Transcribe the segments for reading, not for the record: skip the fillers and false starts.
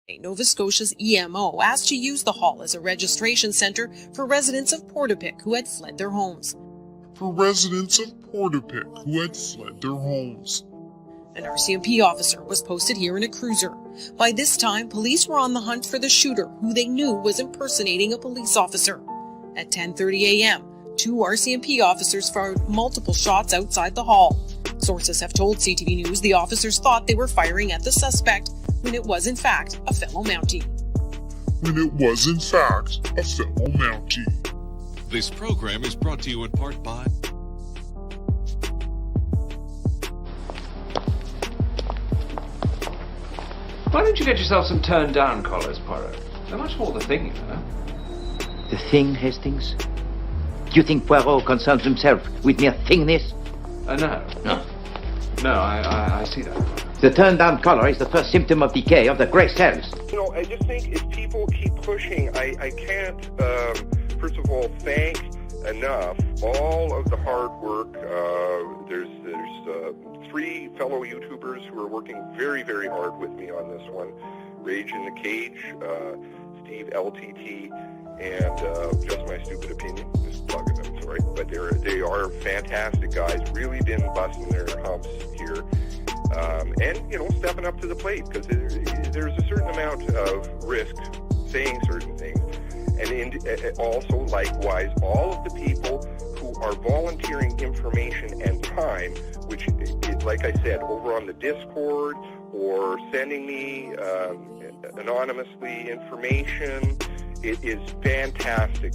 Nova Scotia's EMO asked to use the hall as a registration centre for residents of Portapique who had fled their homes. An RCMP officer was posted here in a cruiser. By this time, police were on the hunt for the shooter, who they knew was impersonating a police officer. At 10:30 a.m., 2 RCMP officers fired multiple shots outside the hall. Sources have told CTV News the officers thought they were firing at the suspect when it was in fact a fellow Mountie. This program is brought to you in part by... Why don't you get yourself some turned-down collars, Poirot? They're much more the thing, you know. The thing, Hastings? Do you think Poirot concerns himself with mere thingness? No. No, I see that. The turned-down collar is the first symptom of decay of the grey cells. You know, I just think if people keep pushing, I can't, first of all, thank enough all of the hard work. There's 3 fellow YouTubers who are working very, very hard with me on this one. Rage in the Cage, Steve LTT, and Just My Stupid Opinion. Just plugging them, sorry. But they are fantastic guys, really been busting their humps here. And, you know, stepping up to the plate, because there's a certain amount of risk saying certain things. And also, likewise, all of the people who are volunteering information and time, which is, like I said, over on the Discord or sending me anonymously information, it is fantastic.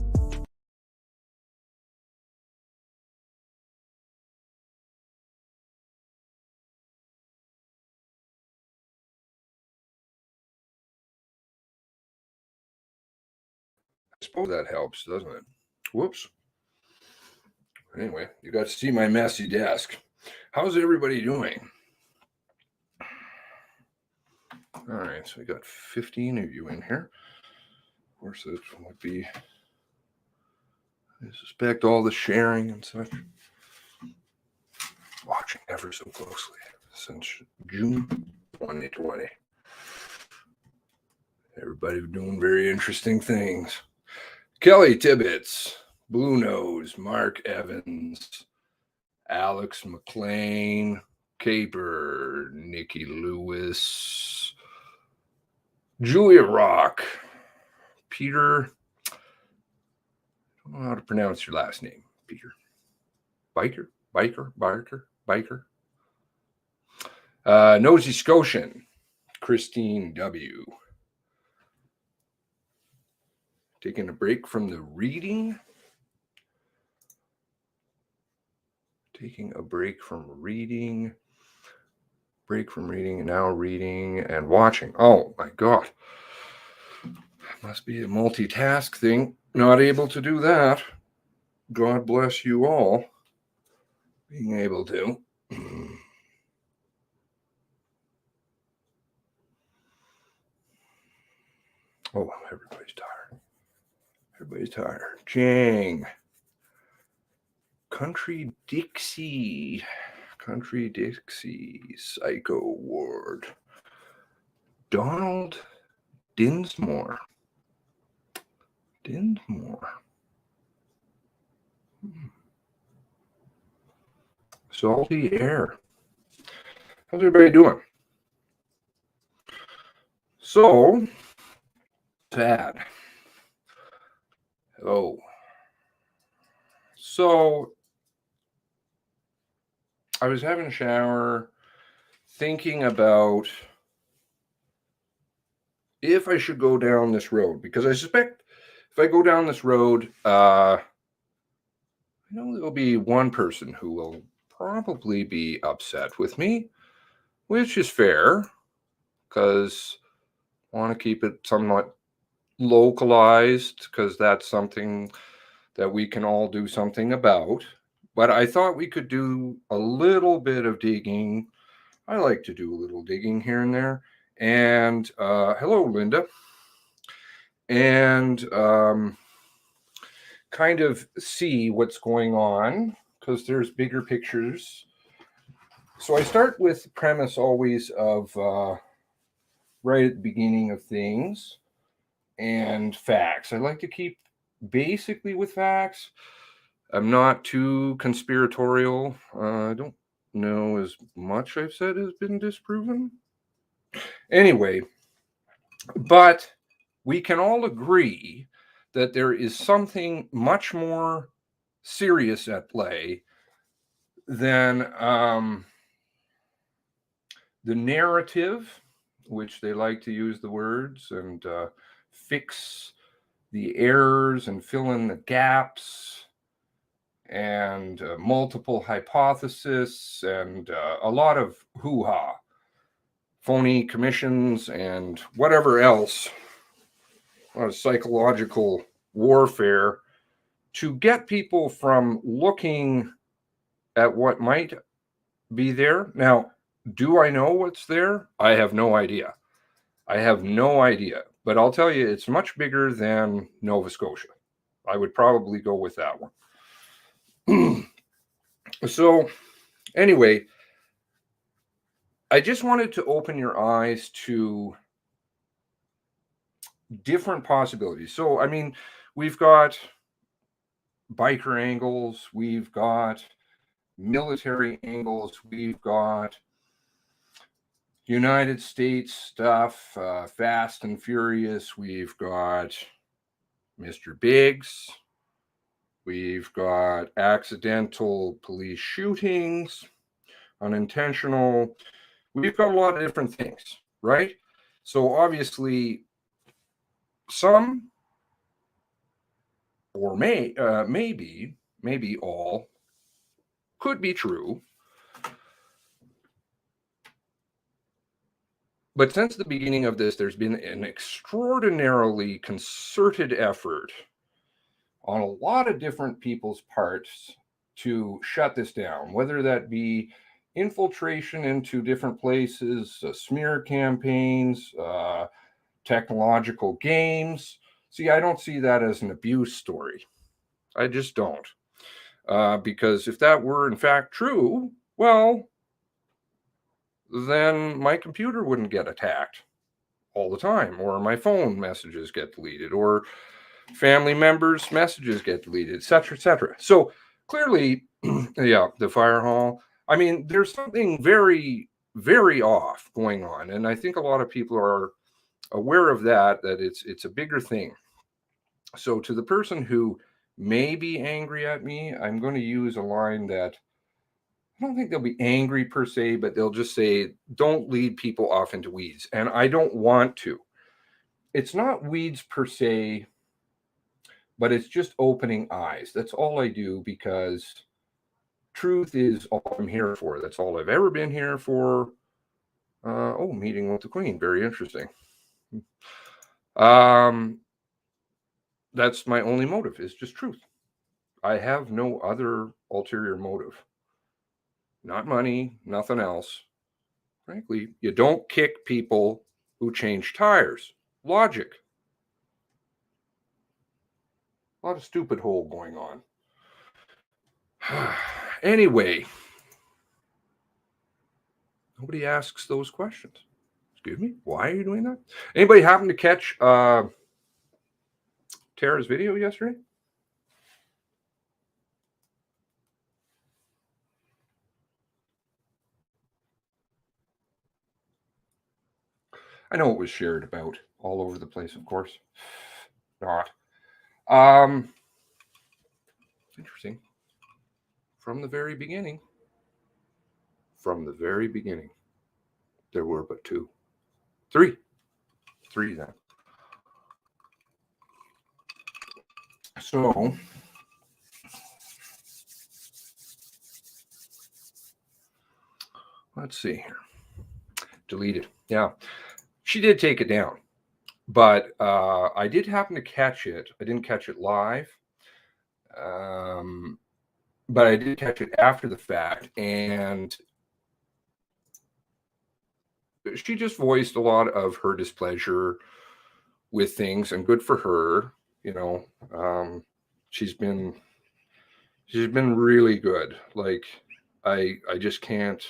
I suppose that helps, doesn't it? Whoops. Anyway, you got to see my messy desk. How's everybody doing? All right, so we got 15 of you in here. Of course, this would be, I suspect, all the sharing and such. Watching ever so closely since June 2020. Everybody doing very interesting things. Kelly Tibbetts, Blue Nose, Mark Evans, Alex McLean, Caper, Nikki Lewis, Julia Rock, Peter, I don't know how to pronounce your last name, Peter. Biker. Nosy Scotian, Christine W. Taking a break from the reading. And now reading and watching. Oh my God. Must be a multitask thing. Not able to do that. God bless you all being able to. Oh, everybody's tired. Jang. Country Dixie, Psycho Ward. Donald Dinsmore. Salty Air. How's everybody doing? So sad. Oh. So I was having a shower thinking about if I should go down this road, because I suspect if I go down this road, I know there'll be one person who will probably be upset with me, which is fair, because I want to keep it somewhat localized, because that's something that we can all do something about. But I thought we could do a little bit of digging. I like to do a little digging here and there. And hello, Linda. And kind of see what's going on, because there's bigger pictures. So I start with the premise always of right at the beginning of things, and facts. I like to keep basically with facts. I'm not too conspiratorial. I don't know as much I've said has been disproven. Anyway, but we can all agree that there is something much more serious at play than the narrative, which they like to use the words and fix the errors and fill in the gaps, and multiple hypotheses, and a lot of hoo-ha, phony commissions, and whatever else, psychological warfare to get people from looking at what might be there. Now, do I know what's there? I have no idea. I have no idea. But I'll tell you, it's much bigger than Nova Scotia. I would probably go with that one. So, anyway, I just wanted to open your eyes to different possibilities. So, I mean, we've got biker angles, we've got military angles, we've got United States stuff, Fast and Furious, we've got Mr. Biggs, we've got accidental police shootings, unintentional. We've got a lot of different things, right? So obviously, some or maybe all could be true. But since the beginning of this, there's been an extraordinarily concerted effort on a lot of different people's parts to shut this down, whether that be infiltration into different places, smear campaigns, technological games. See, I don't see that as an abuse story. I just don't. Because if that were in fact true, well, then my computer wouldn't get attacked all the time, or my phone messages get deleted, or family members' messages get deleted, etc., etc. So clearly, yeah, the fire hall. I mean, there's something very, very off going on, and I think a lot of people are aware of that. That it's a bigger thing. So to the person who may be angry at me, I'm going to use a line that I don't think they'll be angry per se, but they'll just say, don't lead people off into weeds. And I don't want to. It's not weeds per se, but it's just opening eyes. That's all I do, because truth is all I'm here for. That's all I've ever been here for. Meeting with the Queen. Very interesting. That's my only motive, is just truth. I have no other ulterior motive. Not money, nothing else. Frankly, you don't kick people who change tires. Logic. A lot of stupid hole going on. Anyway, nobody asks those questions. Excuse me? Why are you doing that? Anybody happen to catch Tara's video yesterday? I know it was shared about all over the place, of course. Not. Interesting. From the very beginning, there were but three then. So, let's see here. Deleted. Yeah. She did take it down, but I did happen to catch it. I didn't catch it live, but I did catch it after the fact, and she just voiced a lot of her displeasure with things, and good for her. You know, she's been really good. Like, I just can't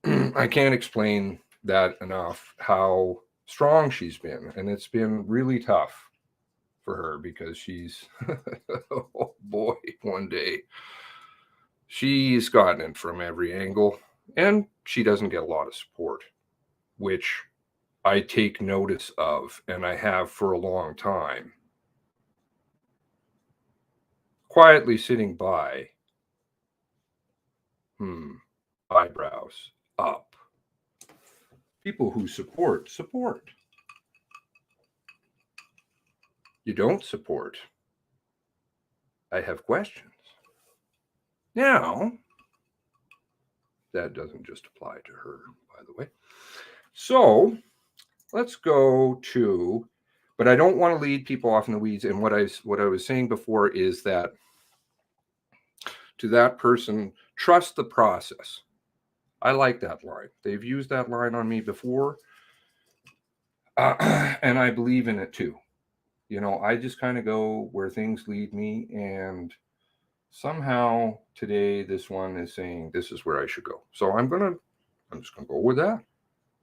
I can't explain that enough how strong she's been. And it's been really tough for her because she's, oh boy, one day she's gotten it from every angle and she doesn't get a lot of support, which I take notice of and I have for a long time. Quietly sitting by, eyebrows up. People who support. You don't support. I have questions. Now, that doesn't just apply to her, by the way. So let's go to, but I don't want to lead people off in the weeds. And what I was saying before is that to that person, trust the process. I like that line. They've used that line on me before. And I believe in it too. You know, I just kind of go where things lead me. And somehow today, this one is saying this is where I should go. So I'm just going to go with that.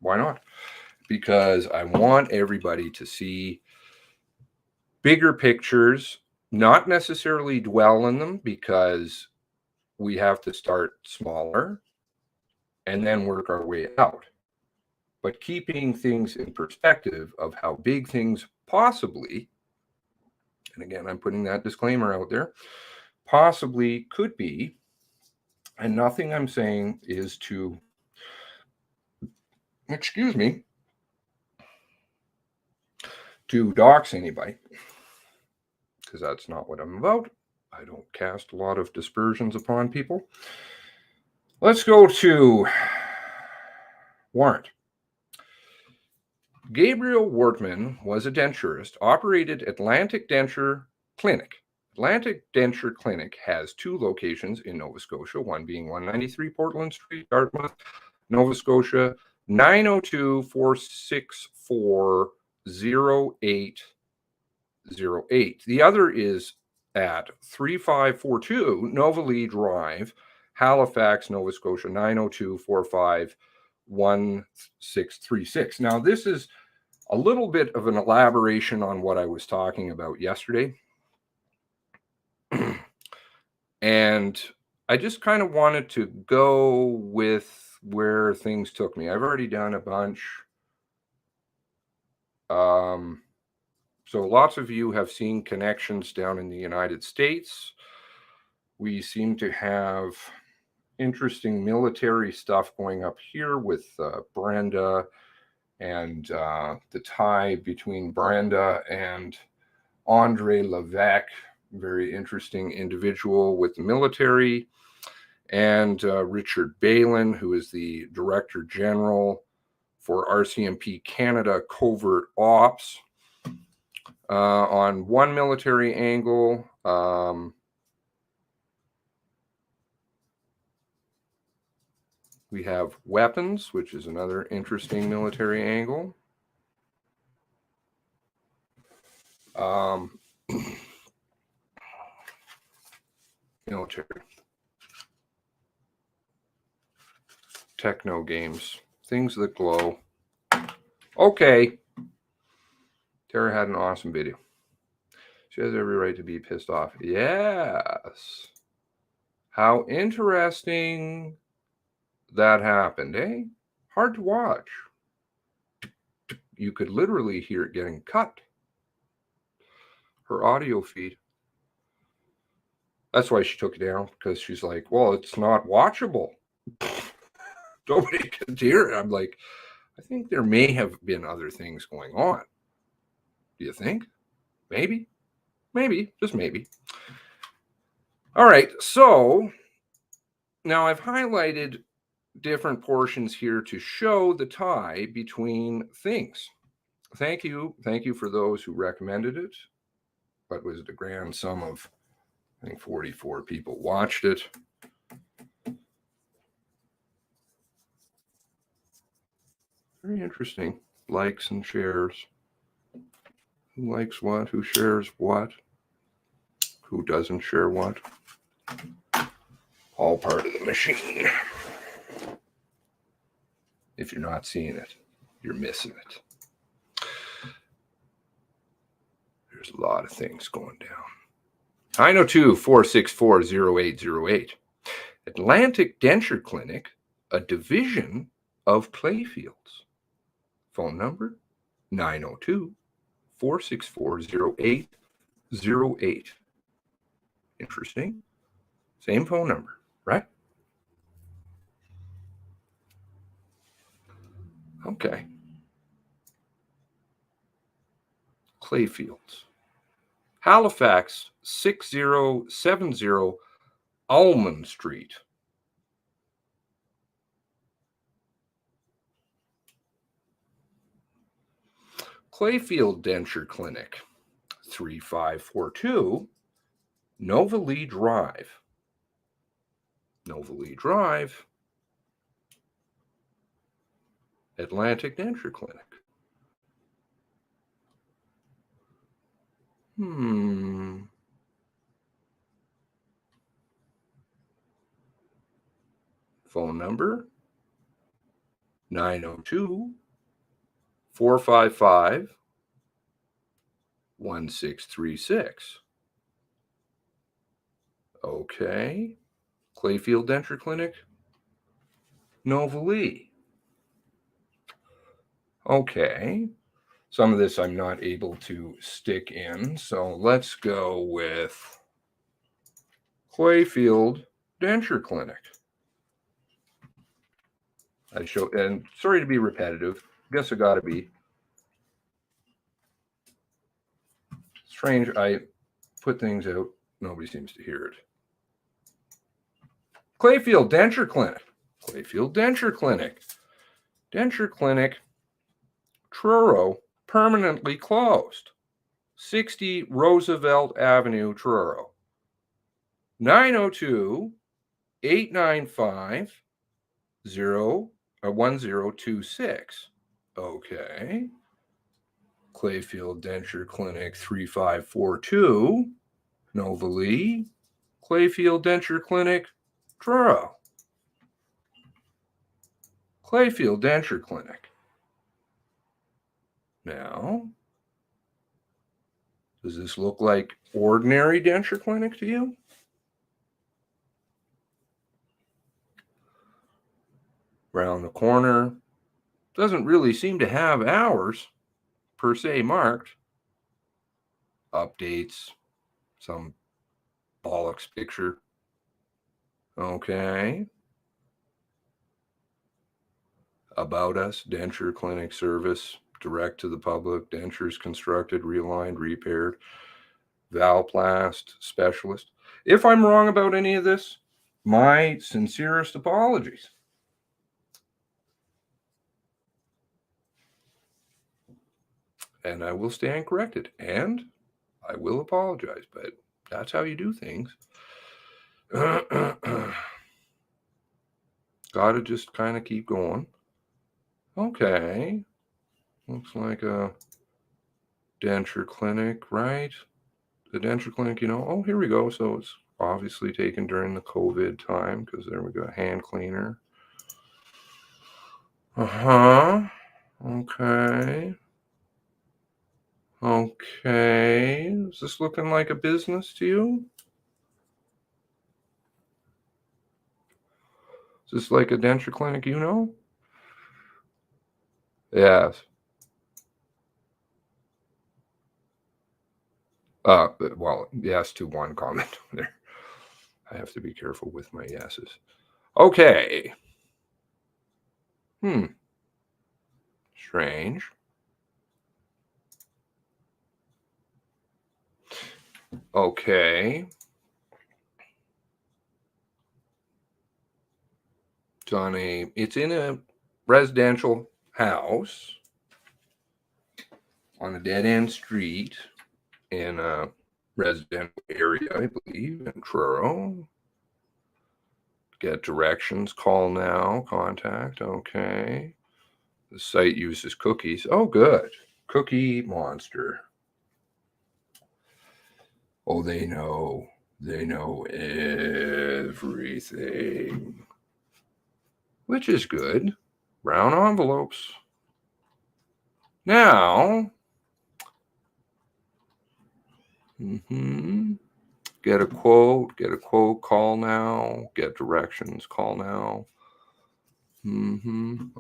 Why not? Because I want everybody to see bigger pictures, not necessarily dwell in them, because we have to start smaller and then work our way out. But keeping things in perspective of how big things possibly, and again, I'm putting that disclaimer out there, possibly could be, and nothing I'm saying is to, to dox anybody, because that's not what I'm about. I don't cast a lot of dispersions upon people. Let's go to warrant. Gabriel Wortman was a denturist, operated Atlantic Denture Clinic. Atlantic Denture Clinic has 2 locations in Nova Scotia, one being 193 Portland Street, Dartmouth, Nova Scotia, 902-464-0808. The other is at 3542 Nova Lee Drive, Halifax, Nova Scotia, 902-451-1636. Now, this is a little bit of an elaboration on what I was talking about yesterday. And I just kind of wanted to go with where things took me. I've already done a bunch. So lots of you have seen connections down in the United States. We seem to have interesting military stuff going up here with Brenda and the tie between Brenda and Andre Levesque, very interesting individual with the military, and Richard Balin, who is the Director General for RCMP Canada Covert Ops. On one military angle, we have weapons, which is another interesting military angle. Military. Techno games. Things that glow. Okay. Tara had an awesome video. She has every right to be pissed off. Yes. How interesting that happened, eh? Hard to watch. You could literally hear it getting cut. Her audio feed. That's why she took it down, because she's like, well, it's not watchable. Nobody can hear it. I'm like, I think there may have been other things going on. Do you think? Maybe. Maybe. Just maybe. All right. So now I've highlighted different portions here to show the tie between things. Thank you. Thank you for those who recommended it. What was it? A grand sum of, I think 44 people watched it. Very interesting. Likes and shares. Who likes what? Who shares what? Who doesn't share what? All part of the machine. If you're not seeing it, you're missing it. There's a lot of things going down. 902-464-0808. Atlantic Denture Clinic, a division of Clayfields. Phone number 902-464-0808. Interesting. Same phone number, right? Okay. Clayfields. Halifax, 6070 Almond Street. Clayfield Denture Clinic, 3542 Nova Lee Drive. Nova Lee Drive, Atlantic Denture Clinic. Phone number 902-455-1636. Okay. Clayfield Denture Clinic, Nova Lee. Okay. Some of this I'm not able to stick in, so let's go with Clayfield Denture Clinic. And sorry to be repetitive. Guess I gotta be. Strange, I put things out, nobody seems to hear it. Clayfield Denture Clinic. Clayfield Denture Clinic. Denture Clinic, Truro, permanently closed. 60 Roosevelt Avenue, Truro. 902-895-1026. Okay. Clayfield Denture Clinic, 3542 Nova Lee. Clayfield Denture Clinic, Truro. Clayfield Denture Clinic. Now, does this look like ordinary denture clinic to you? Around the corner. Doesn't really seem to have hours per se marked. Updates. Some bollocks picture. Okay. About us, denture clinic service, direct to the public, dentures constructed, realigned, repaired, Valplast specialist. If I'm wrong about any of this, my sincerest apologies. And I will stand corrected, and I will apologize, but that's how you do things. Gotta just kind of keep going. Okay. Looks like a denture clinic, right? The denture clinic, oh, here we go. So it's obviously taken during the COVID time because there we go, hand cleaner. Okay. Okay. Is this looking like a business to you? Is this like a denture clinic, Yes. Well, yes to one comment there. I have to be careful with my yeses. Okay. Strange. Okay. It's in a residential house on a dead-end street in a residential area, I believe, in Truro. Get directions, call now, contact. Okay. The site uses cookies. Oh, good. Cookie Monster. Oh, they know. They know everything. Which is good. Brown envelopes. Now, get a quote, call now, get directions, call now.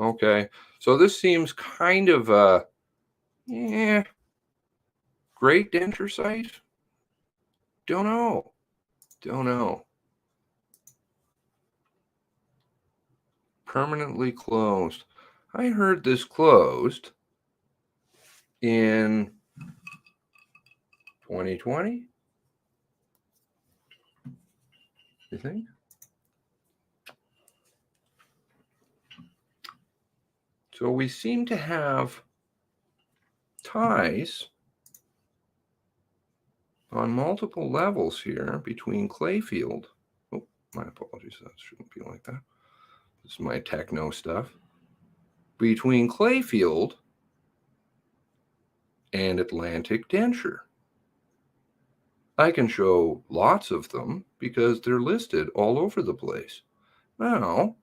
Okay. So this seems kind of a great denture site. Don't know. Permanently closed. I heard this closed in 2020. You think? So we seem to have ties on multiple levels here between Clayfield. Oh, my apologies. That shouldn't be like that. This is my techno stuff. Between Clayfield and Atlantic Denture. I can show lots of them because they're listed all over the place. Now,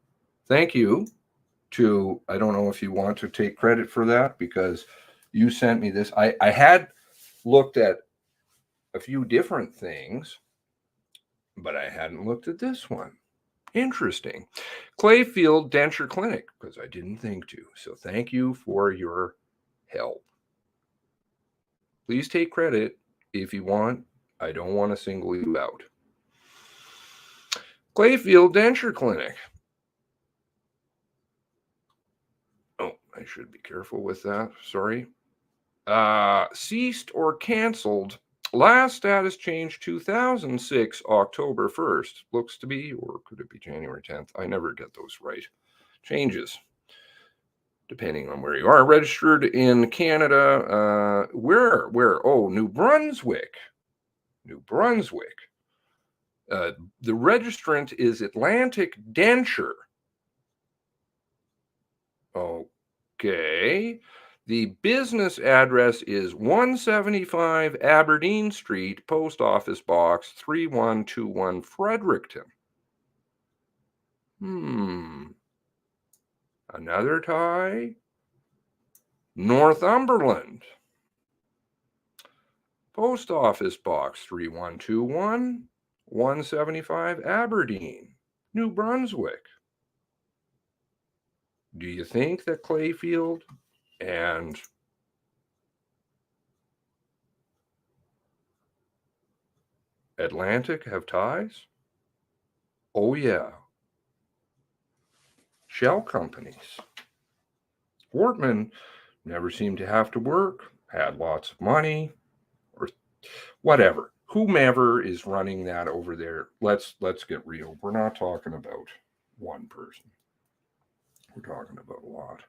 thank you to, I don't know if you want to take credit for that because you sent me this. I had looked at a few different things, but I hadn't looked at this one. Interesting. Clayfield Denture Clinic, because I didn't think to. So thank you for your help. Please take credit if you want. I don't want to single you out. Clayfield Denture Clinic. Oh, I should be careful with that. Sorry. Ceased or canceled. Last status change 2006, October 1st. Looks to be, or could it be January 10th? I never get those right. Changes, depending on where you are. Registered in Canada. Where? Oh, New Brunswick. The registrant is Atlantic Denture. Okay. The business address is 175 Aberdeen Street, Post Office Box 3121, Fredericton. Another tie. Northumberland. Post Office Box 3121, 175 Aberdeen, New Brunswick. Do you think that Clayfield and Atlantic have ties? Oh, yeah. Shell companies. Wortman never seemed to have to work, had lots of money, or whatever. Whomever is running that over there, let's get real. We're not talking about one person. We're talking about a lot.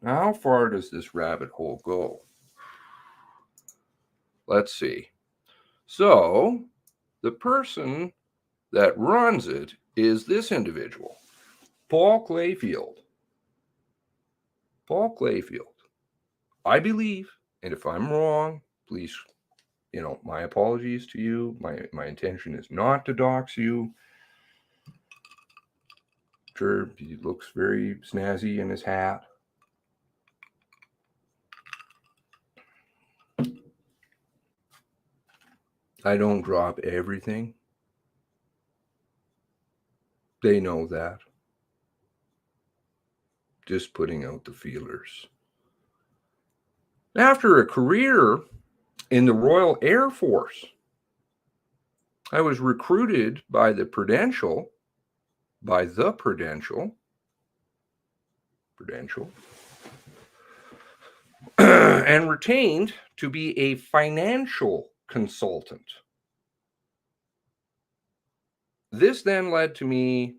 Now, how far does this rabbit hole go? Let's see. So, the person that runs it is this individual, Paul Clayfield. Paul Clayfield. I believe, and if I'm wrong, please, my apologies to you. My intention is not to dox you. Sure, he looks very snazzy in his hat. I don't drop everything. They know that. Just putting out the feelers. After a career in the Royal Air Force, I was recruited by the Prudential, and retained to be a financial consultant. This then led to me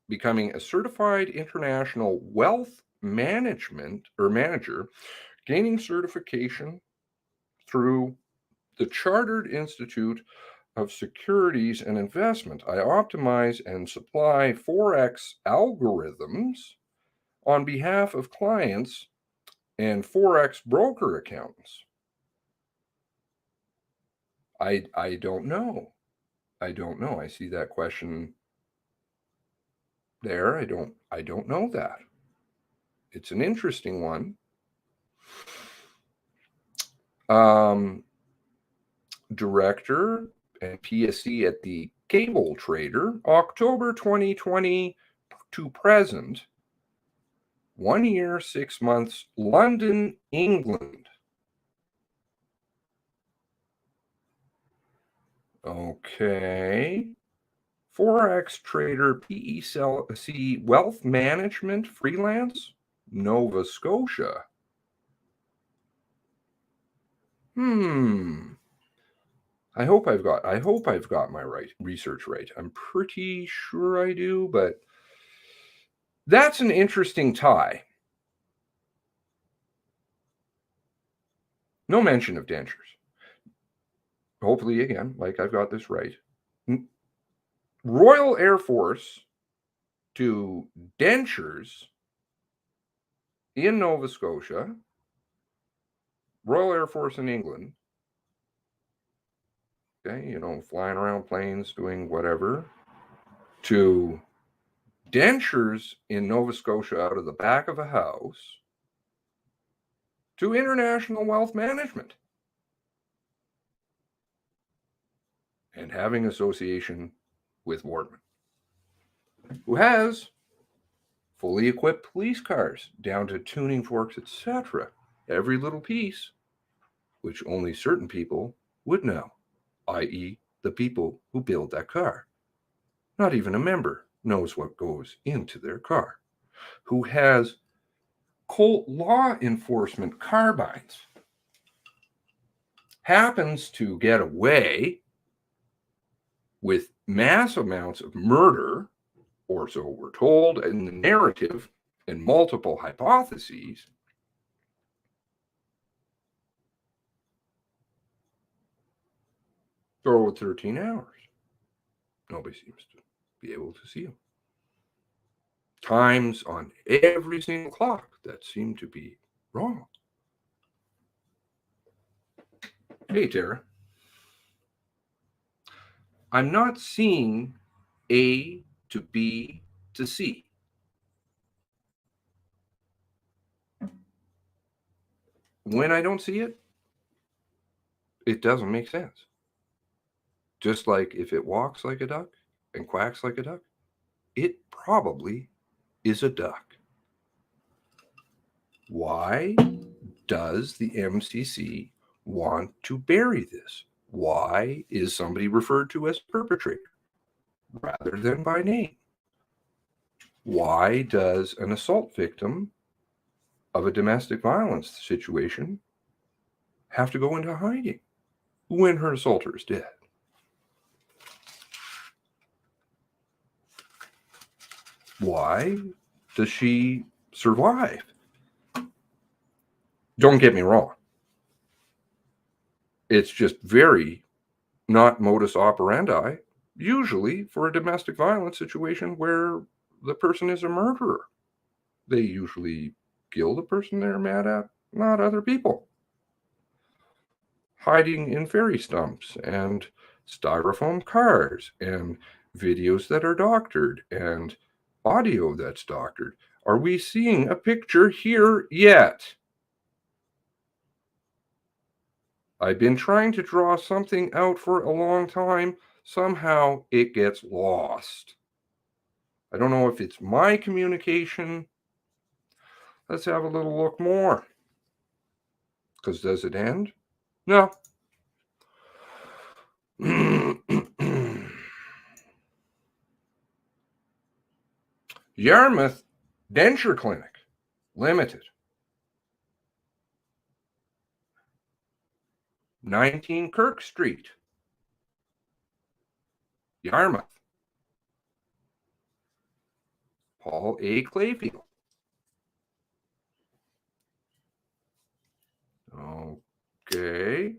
becoming a certified international wealth management or manager, gaining certification through the Chartered Institute of Securities and Investment. I optimize and supply Forex algorithms on behalf of clients and Forex broker accountants. I don't know. I see that question there. I don't know that. It's an interesting one. Director and PSC at the Cable Trader, October 2020 to present. 1 year, 6 months, London, England. Okay. Forex trader, PEC wealth management, freelance, Nova Scotia. I hope I've got my research right. I'm pretty sure I do, but that's an interesting tie. No mention of dentures. Hopefully, again, like I've got this right. Royal Air Force to dentures in Nova Scotia, Royal Air Force in England. Okay, flying around planes, doing whatever, to dentures in Nova Scotia out of the back of a house, to international wealth management, and having association with Wardman, who has fully equipped police cars down to tuning forks, etc. Every little piece, which only certain people would know, i.e. the people who build that car. Not even a member knows what goes into their car. Who has Colt law enforcement carbines, happens to get away with mass amounts of murder, or so we're told in the narrative and multiple hypotheses, for over 13 hours. Nobody seems to be able to see him. Times on every single clock that seem to be wrong. Hey, Tara. I'm not seeing A to B to C. When I don't see it, it doesn't make sense. Just like if it walks like a duck and quacks like a duck, it probably is a duck. Why does the MCC want to bury this? Why is somebody referred to as perpetrator rather than by name? Why does an assault victim of a domestic violence situation have to go into hiding when her assaulter is dead? Why does she survive? Don't get me wrong. It's just very not modus operandi, usually for a domestic violence situation where the person is a murderer. They usually kill the person they're mad at, not other people. Hiding in ferry stumps and styrofoam cars and videos that are doctored and audio that's doctored. Are we seeing a picture here yet? I've been trying to draw something out for a long time. Somehow it gets lost. I don't know if it's my communication. Let's have a little look more. Because does it end? No. Yarmouth Denture Clinic Limited. 19 Kirk Street, Yarmouth. Paul A. Clayfield. Okay.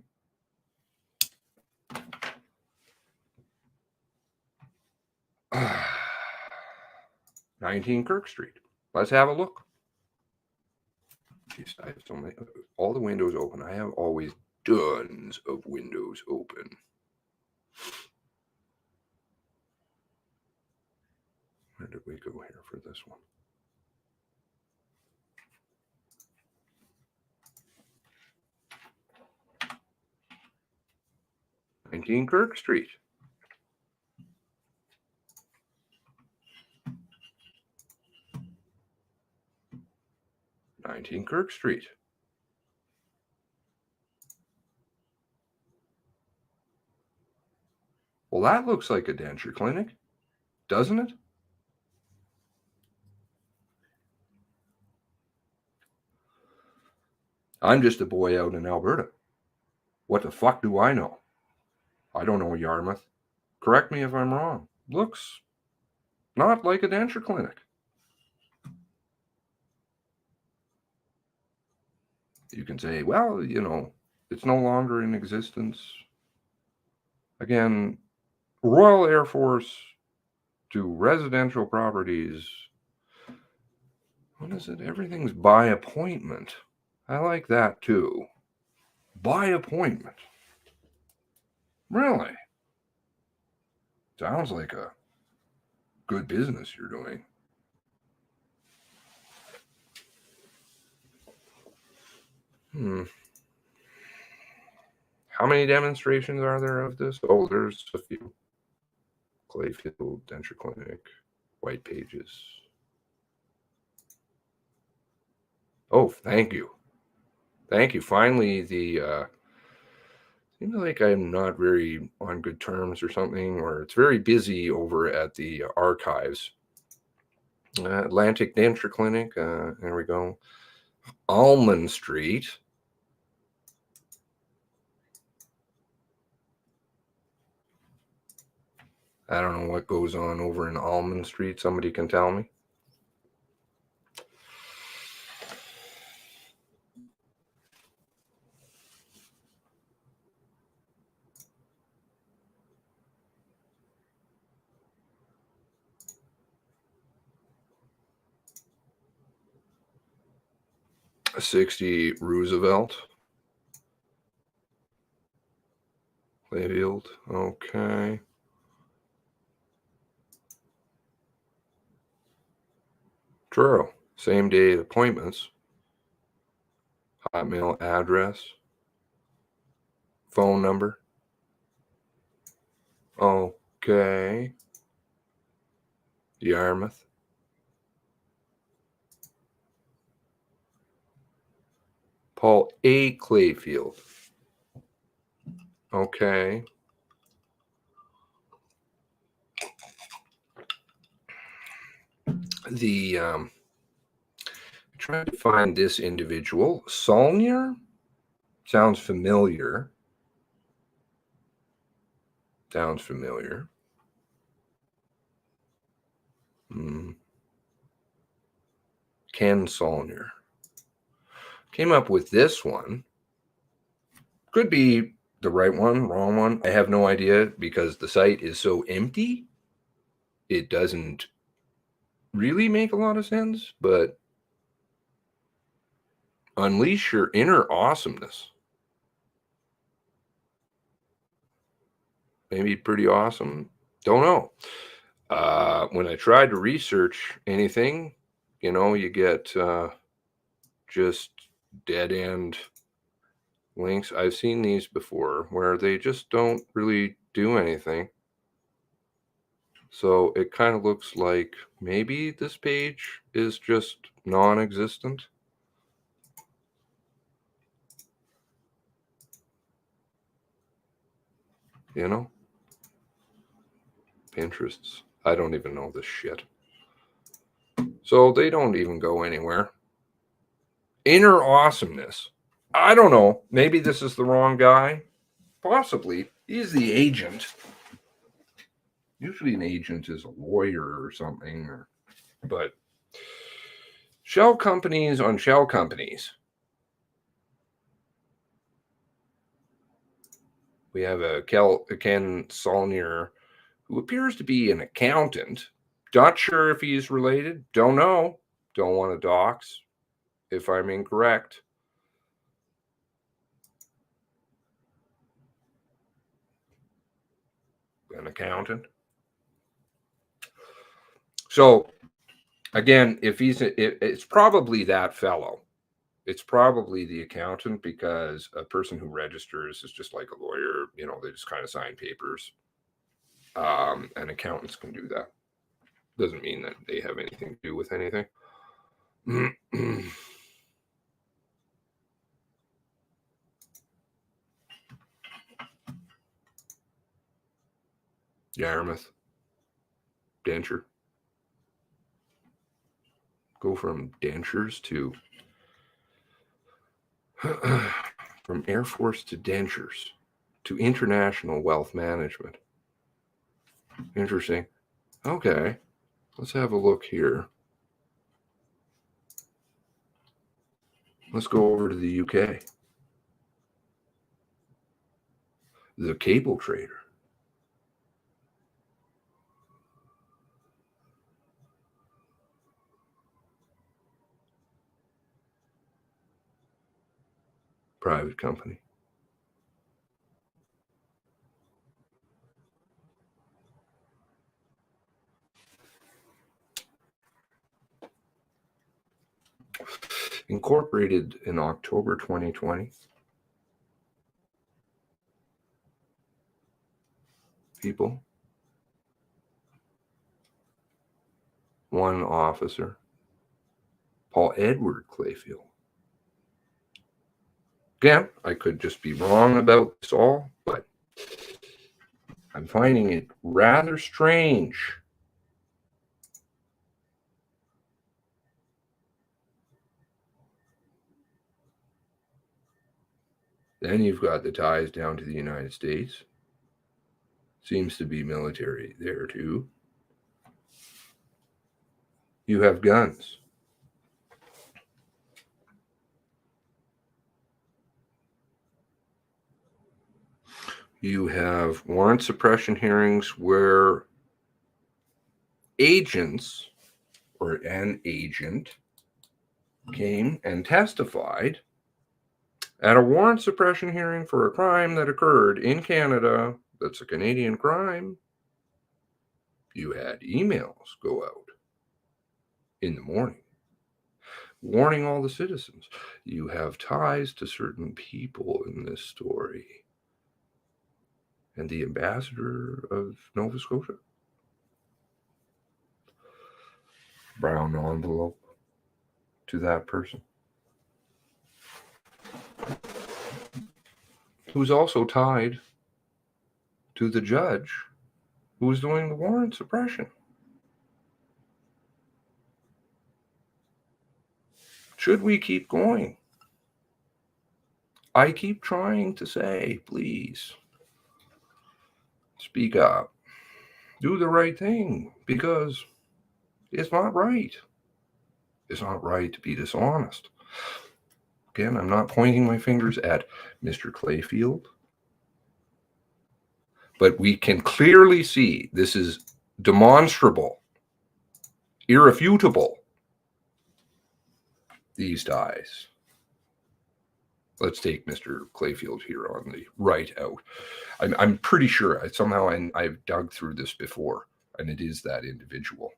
Uh, 19 Kirk Street. Let's have a look. Jeez, I have so many. All the windows open. I have always tons of windows open. Where did we go here for this one? "19 Kirk Street." "19 Kirk Street." Well, that looks like a denture clinic, doesn't it? I'm just a boy out in Alberta. What the fuck do I know? I don't know Yarmouth. Correct me if I'm wrong. Looks not like a denture clinic. You can say, well, it's no longer in existence. Again, Royal Air Force to residential properties. What is it? Everything's by appointment. I like that too. By appointment. Really? Sounds like a good business you're doing. How many demonstrations are there of this? Oh, there's a few. Clayfield Denture Clinic, white pages. Oh, thank you. Thank you. Finally, seems like I'm not very on good terms or something, or it's very busy over at the archives. Atlantic Denture Clinic. There we go. Almond Street. I don't know what goes on over in Almond Street. Somebody can tell me. A 60 Roosevelt. Clayfield. Okay. True. Same day appointments. Hotmail address. Phone number. Okay. Yarmouth. Paul A. Clayfield. Okay. Trying to find this individual. Saulnier? Sounds familiar. Sounds familiar. Ken Saulnier. Came up with this one. Could be the right one, wrong one. I have no idea because the site is so empty. It doesn't really make a lot of sense, but unleash your inner awesomeness. Maybe pretty awesome. Don't know. When I tried to research anything, you get just dead end links. I've seen these before where they just don't really do anything. So it kind of looks like maybe this page is just non-existent. Pinterests. I don't even know this shit. So they don't even go anywhere. Inner awesomeness. I don't know. Maybe this is the wrong guy. Possibly. He's the agent. Usually an agent is a lawyer or something. But shell companies on shell companies. We have a Ken Saulnier, who appears to be an accountant. Not sure if he's related. Don't know. Don't want to dox if I'm incorrect. An accountant. So again, if it's probably that fellow. It's probably the accountant, because a person who registers is just like a lawyer. You know, they just kind of sign papers. And accountants can do that. Doesn't mean that they have anything to do with anything. Yarmouth. Denture. Go from dentures to from Air Force to dentures to international wealth management. Interesting. Okay, let's have a look here. Let's go over to the UK. The cable trader. Private company. Incorporated in October 2020. People. One officer. Paul Edward Clayfield. Again, I could just be wrong about this all, but I'm finding it rather strange. Then you've got the ties down to the United States. Seems to be military there too. You have guns. You have warrant suppression hearings where agents or an agent came and testified at a warrant suppression hearing for a crime that occurred in Canada. That's a Canadian crime. You had emails go out in the morning warning all the citizens. You have ties to certain people in this story. And the ambassador of Nova Scotia. Brown envelope to that person. Who's also tied to the judge who was doing the warrant suppression. Should we keep going? I keep trying to say, please, speak up. Do the right thing, because it's not right. It's not right to be dishonest. Again, I'm not pointing my fingers at Mr. Clayfield, but we can clearly see this is demonstrable, irrefutable, these ties. Let's take Mr. Clayfield here on the right out. I'm pretty sure I've dug through this before, and it is that individual.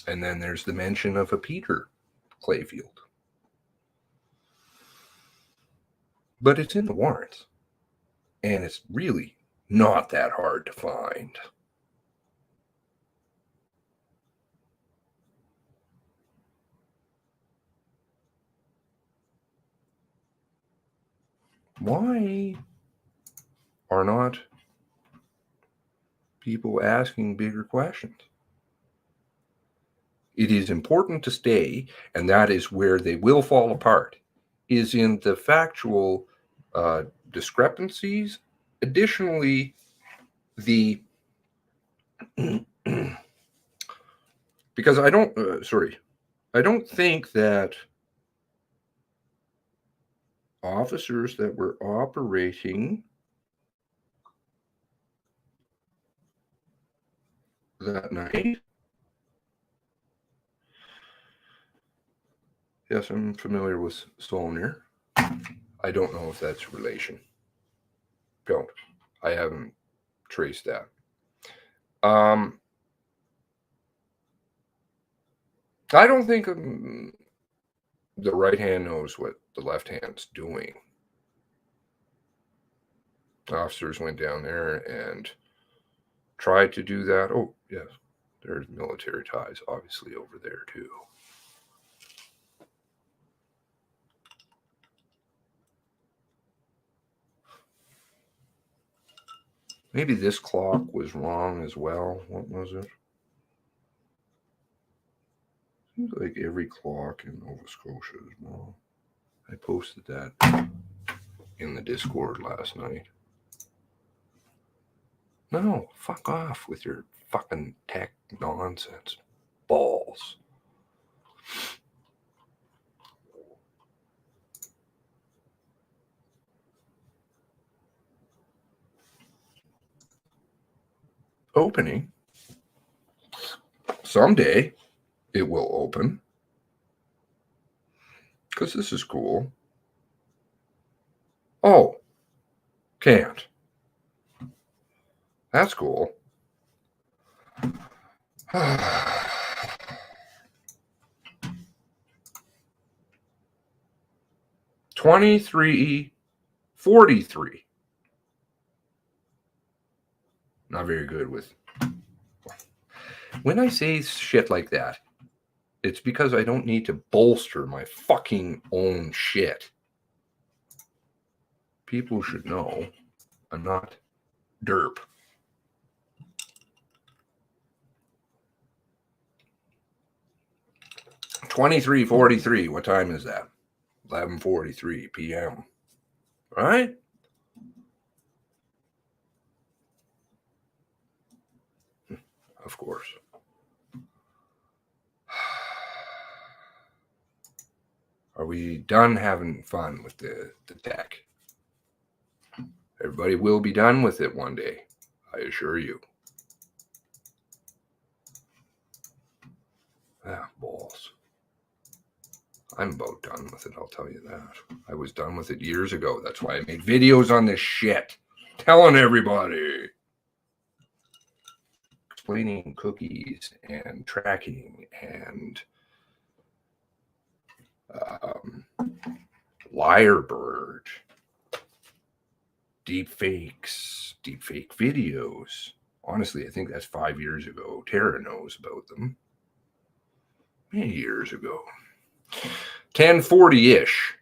And then there's the mention of a Peter Clayfield. But it's in the warrants, and it's really not that hard to find. Why are not people asking bigger questions? It is important to stay, and that is where they will fall apart, is in the factual discrepancies. Additionally, the because I don't think that officers that were operating that night Yes, I'm familiar with Solnier. I don't know if that's relation. Don't. I haven't traced that. I don't think the right hand knows what the left hand's doing. Officers went down there and tried to do that. Oh, yes, there's military ties, obviously, over there, too. Maybe this clock was wrong as well. What was it? Seems like every clock in Nova Scotia is wrong. I posted that in the Discord last night. No, fuck off with your fucking tech nonsense. Balls. Opening. Someday it will open. Because this is cool. Oh, can't. That's cool. 23:43. Not very good with. When I say shit like that, it's because I don't need to bolster my fucking own shit. People should know I'm not derp. $23:43. What time is that? 11:43 p.m. All right? Of course. Are we done having fun with the tech? Everybody will be done with it one day, I assure you. Ah, balls. I'm about done with it, I'll tell you that. I was done with it years ago. That's why I made videos on this shit. Telling everybody. Explaining cookies and tracking and Lyrebird, deep fake videos. Honestly, I think that's 5 years ago. Tara knows about them. Many years ago. 10:40-ish.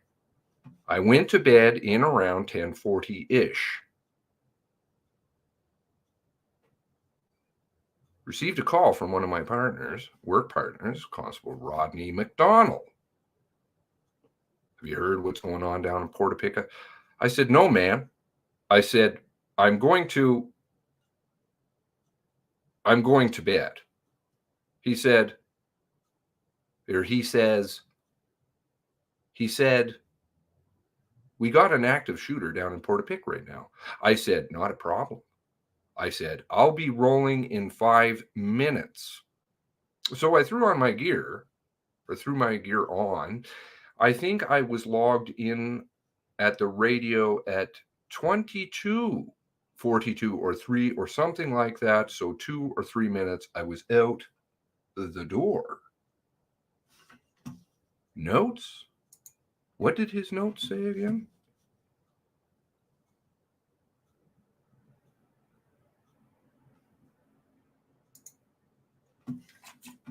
I went to bed in around 10:40-ish. Received a call from one of my partners, work partners, Constable Rodney McDonald. Have you heard what's going on down in Portapica? I said, no, man. I said, I'm going to bed. He said, we got an active shooter down in Portapic right now. I said, not a problem. I said, I'll be rolling in 5 minutes. So I threw my gear on. I think I was logged in at the radio at 22:42 or 3 or something like that. So 2 or 3 minutes, I was out the door. Notes? What did his notes say again?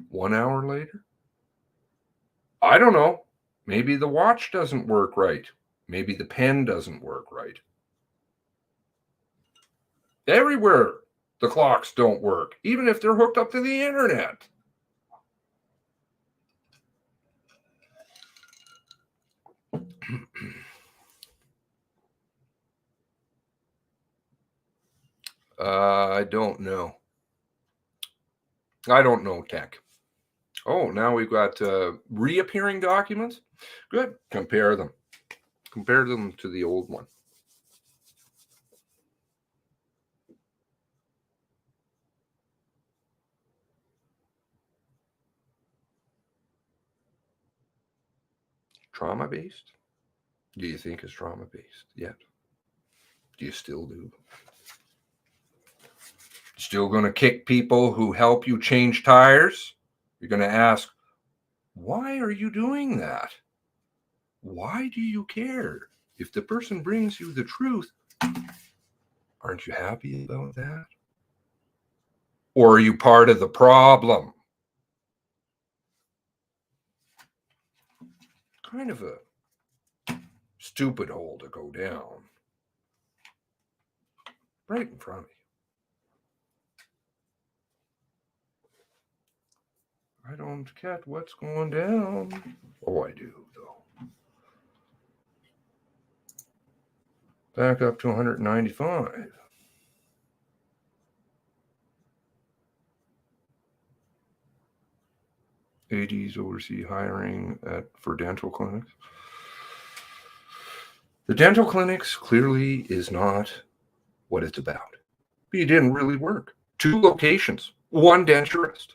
One hour later? I don't know. Maybe the watch doesn't work right. Maybe the pen doesn't work right. Everywhere the clocks don't work, even if they're hooked up to the internet. I don't know. I don't know tech. Oh, now we've got reappearing documents. Good. Compare them. Compare them to the old one. trauma-based? Do you think it's trauma-based yet? Do you still do? Still going to kick people who help you change tires? You're going to ask, why are you doing that? Why do you care? If the person brings you the truth, aren't you happy about that? Or are you part of the problem? Kind of a stupid hole to go down. Right in front of you. I don't get what's going down. Oh, I do, though. Back up to 195. ADs oversee hiring for dental clinics. The dental clinics clearly is not what it's about. He didn't really work. 2 locations, 1 denturist.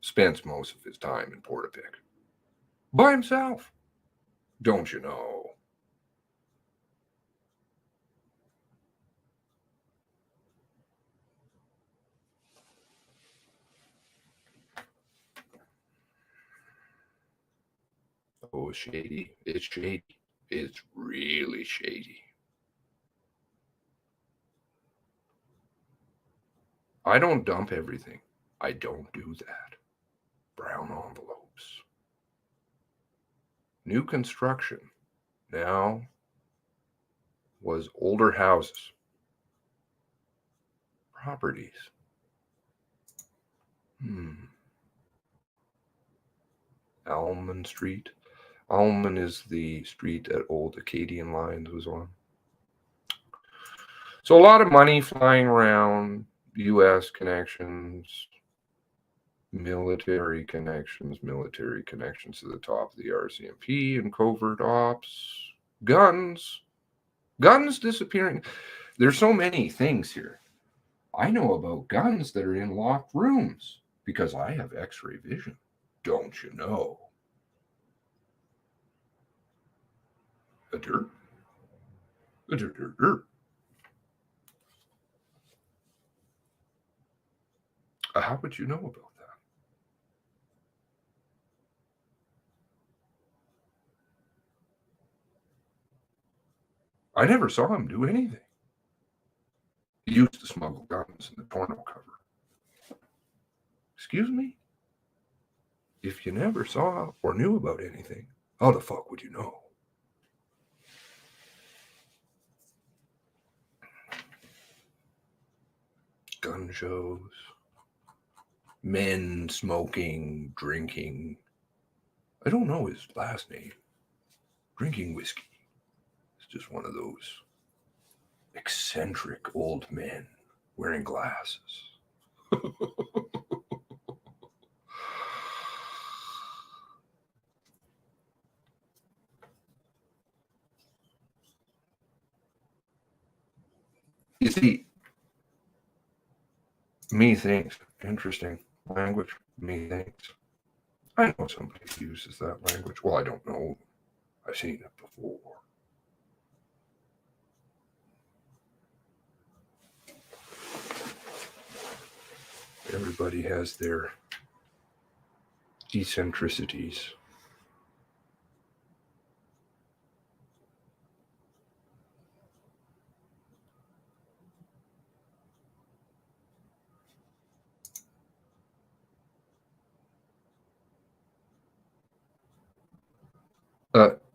Spends most of his time in Portapic. By himself. Don't you know? Oh, shady. It's shady. It's really shady. I don't dump everything. I don't do that. Brown envelopes. New construction now was older houses. Properties. Almond Street. Almond is the street that old Acadian Lines was on. So a lot of money flying around, U.S. connections, military connections to the top of the RCMP and covert ops, guns disappearing. There's so many things here. I know about guns that are in locked rooms because I have X-ray vision. Don't you know? A dirt. How would you know about that? I never saw him do anything. He used to smuggle guns in the tonneau cover. Excuse me? If you never saw or knew about anything, how the fuck would you know? Gun shows, men smoking, drinking. I don't know his last name. Drinking whiskey. It's just one of those eccentric old men wearing glasses. You see, methinks, interesting language, methinks. I know somebody who uses that language. Well, I don't know. I've seen it before. Everybody has their eccentricities.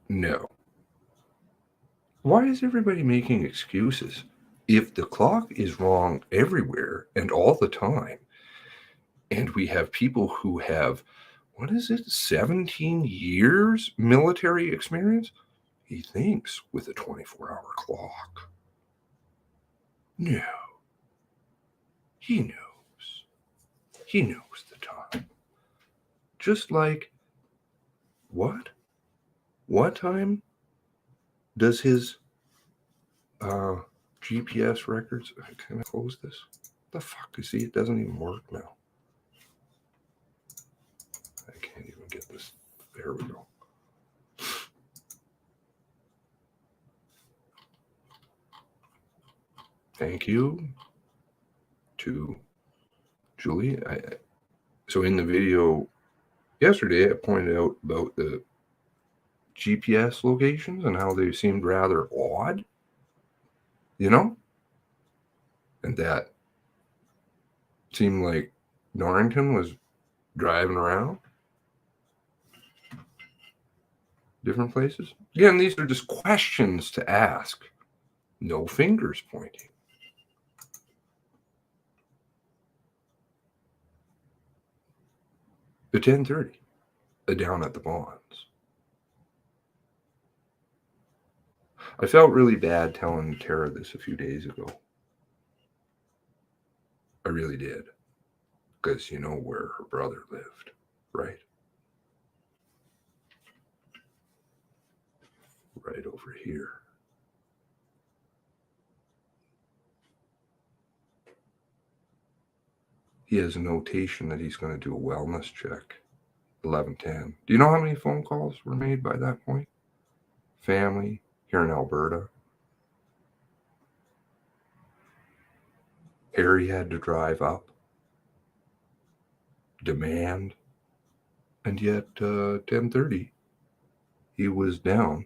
No. Why is everybody making excuses? If the clock is wrong everywhere and all the time, and we have people who have, 17 years military experience? He thinks with a 24-hour clock. No. He knows. He knows the time. Just like, what? What time does his GPS records... Can I close this? The fuck? You see, it doesn't even work now. I can't even get this. There we go. Thank you to Julie. So in the video yesterday, I pointed out about the GPS locations and how they seemed rather odd, and that seemed like Norrington was driving around different places. Again, these are just questions to ask. No fingers pointing. The 10:30, down at the Bonds. I felt really bad telling Tara this a few days ago. I really did. Because you know where her brother lived, right? Right over here. He has a notation that he's going to do a wellness check. 11:10. Do you know how many phone calls were made by that point? Family here in Alberta. Harry had to drive up. Demand. And yet, 10:30, he was down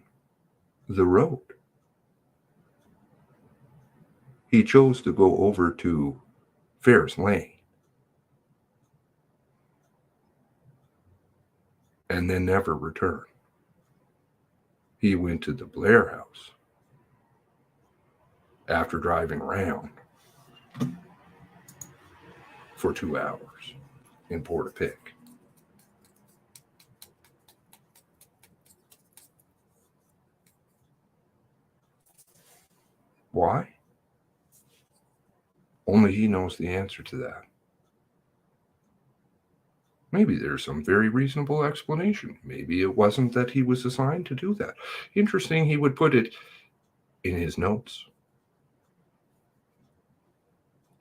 the road. He chose to go over to Ferris Lane and then never return. He went to the Blair house after driving around for 2 hours in Portapique. Why? Only he knows the answer to that. Maybe there's some very reasonable explanation. Maybe it wasn't that he was assigned to do that. Interesting, he would put it in his notes.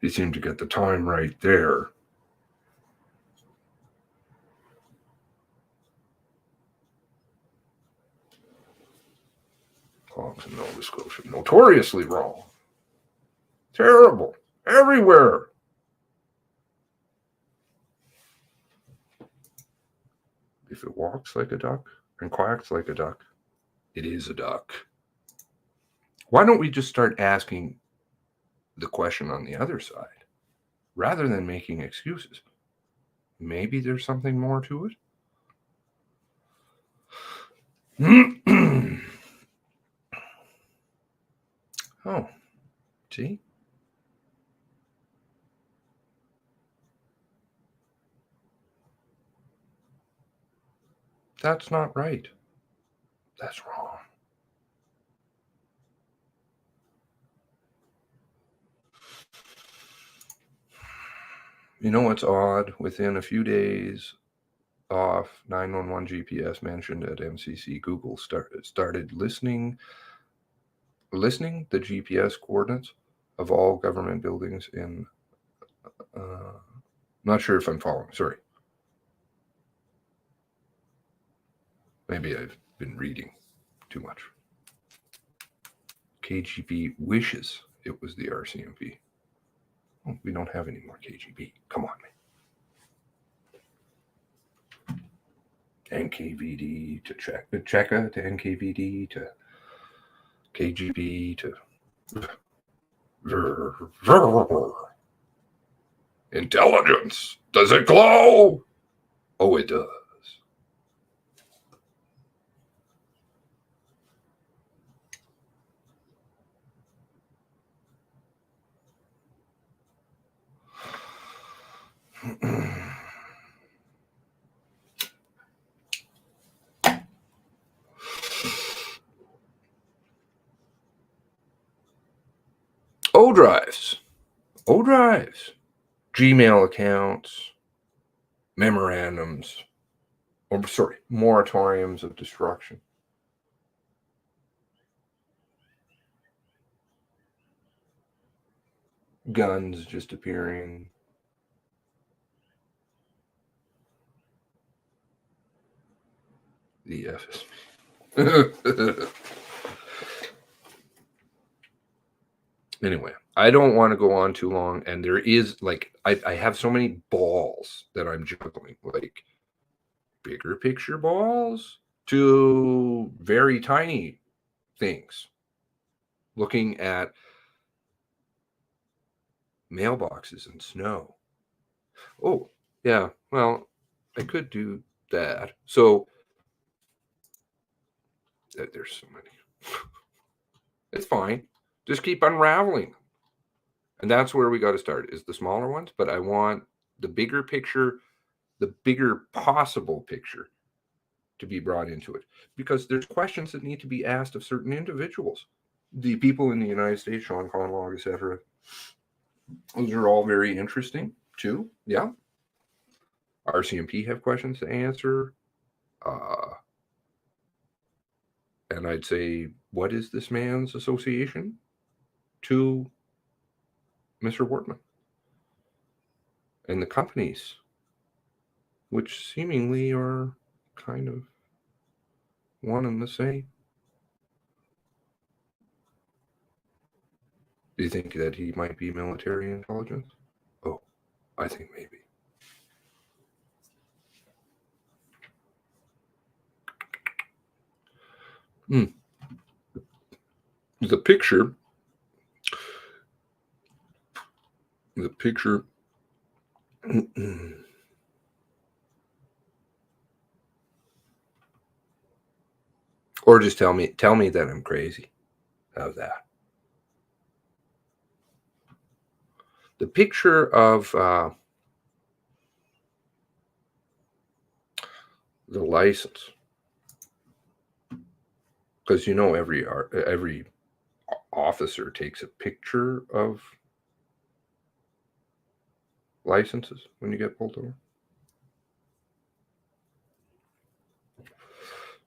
He seemed to get the time right there. Clogs in Nova Scotia. Notoriously wrong. Terrible. Everywhere. If it walks like a duck and quacks like a duck, it is a duck. Why don't we just start asking the question on the other side rather than making excuses? Maybe there's something more to it. Oh, see? That's not right. That's wrong. You know what's odd? Within a few days off, 911 GPS mentioned at MCC, Google started listening the GPS coordinates of all government buildings in, not sure if I'm following, sorry. Maybe I've been reading too much. KGB wishes it was the RCMP. Oh, we don't have any more KGB. Come on, man. NKVD to Cheka to NKVD to KGB to intelligence. Does it glow? Oh, it does. O-drives, Gmail accounts, memorandums, moratoriums of destruction. Guns just appearing. The FSB. Anyway, I don't want to go on too long. And there is like, I have so many balls that I'm juggling, like bigger picture balls to very tiny things. Looking at mailboxes and snow. Oh, yeah. Well, I could do that. So there's so many. It's fine. Just keep unraveling. And that's where we got to start, is the smaller ones. But I want the bigger picture, the bigger possible picture to be brought into it. Because there's questions that need to be asked of certain individuals. The people in the United States, Sean Conlog, etc. Those are all very interesting too. Yeah. RCMP have questions to answer. And I'd say, what is this man's association to Mr. Wortman? And the companies, which seemingly are kind of one and the same. Do you think that he might be military intelligence? Oh, I think maybe. The picture, or just tell me that I'm crazy. How's that? The picture of the license, because every officer takes a picture of licenses when you get pulled over.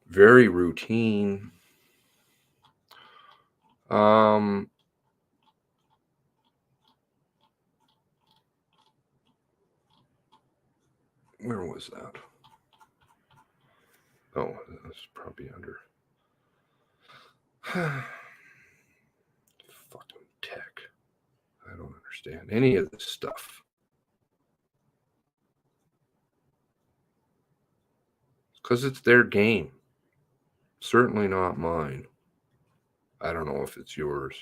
Very routine. Where was that? Oh, that's probably under fucking tech. I don't understand any of this stuff. Because it's their game. Certainly not mine. I don't know if it's yours.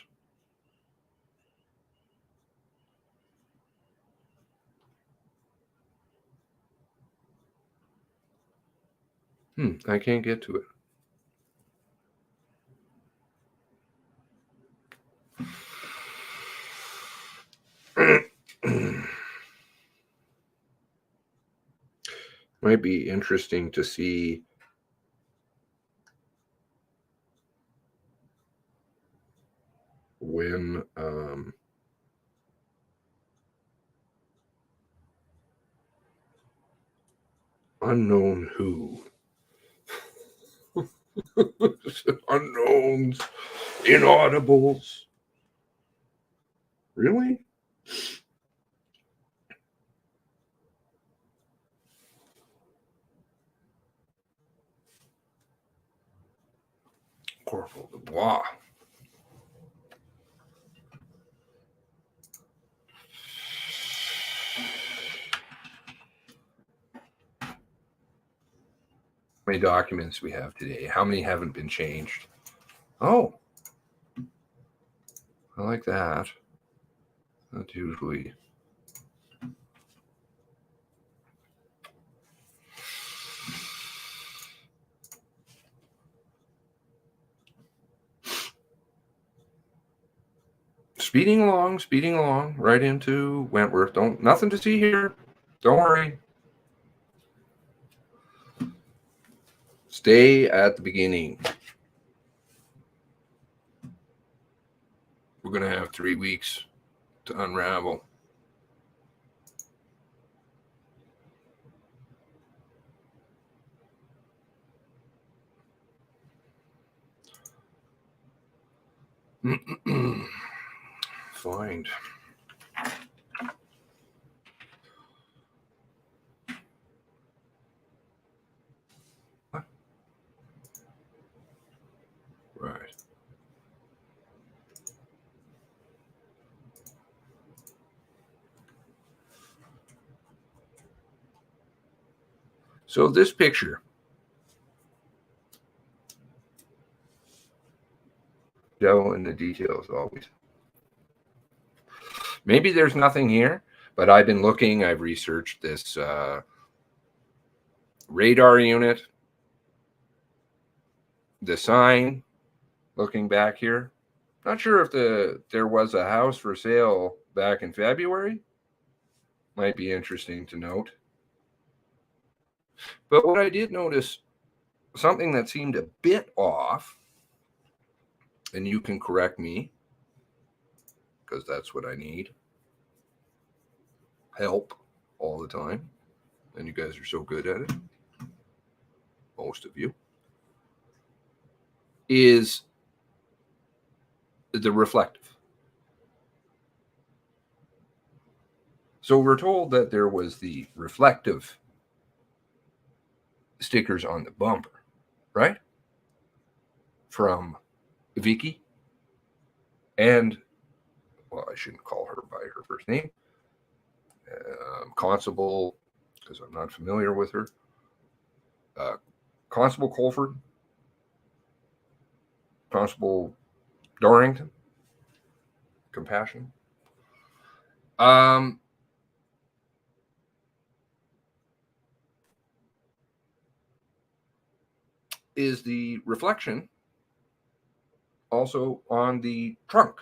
I can't get to it. Might be interesting to see when unknown who unknowns, inaudibles. Really? Corporal Dubois. How many documents we have today? How many haven't been changed? Oh, I like that. That's usually speeding along, right into Wentworth. Nothing to see here. Don't worry. Stay at the beginning. We're going to have 3 weeks to unravel. Find. What? Right. So this picture, devil in the details always. Maybe there's nothing here, but I've been looking. I've researched this radar unit, the sign, looking back here. Not sure if there was a house for sale back in February. Might be interesting to note. But what I did notice, something that seemed a bit off, and you can correct me, because that's what I need. Help all the time. And you guys are so good at it. Most of you. Is the reflective. So we're told that there was the reflective stickers on the bumper, right? From Vicky and, well, I shouldn't call her by her first name, Constable, because I'm not familiar with her, Constable Colford, Constable Dorrington, Compassion. Is the reflection also on the trunk?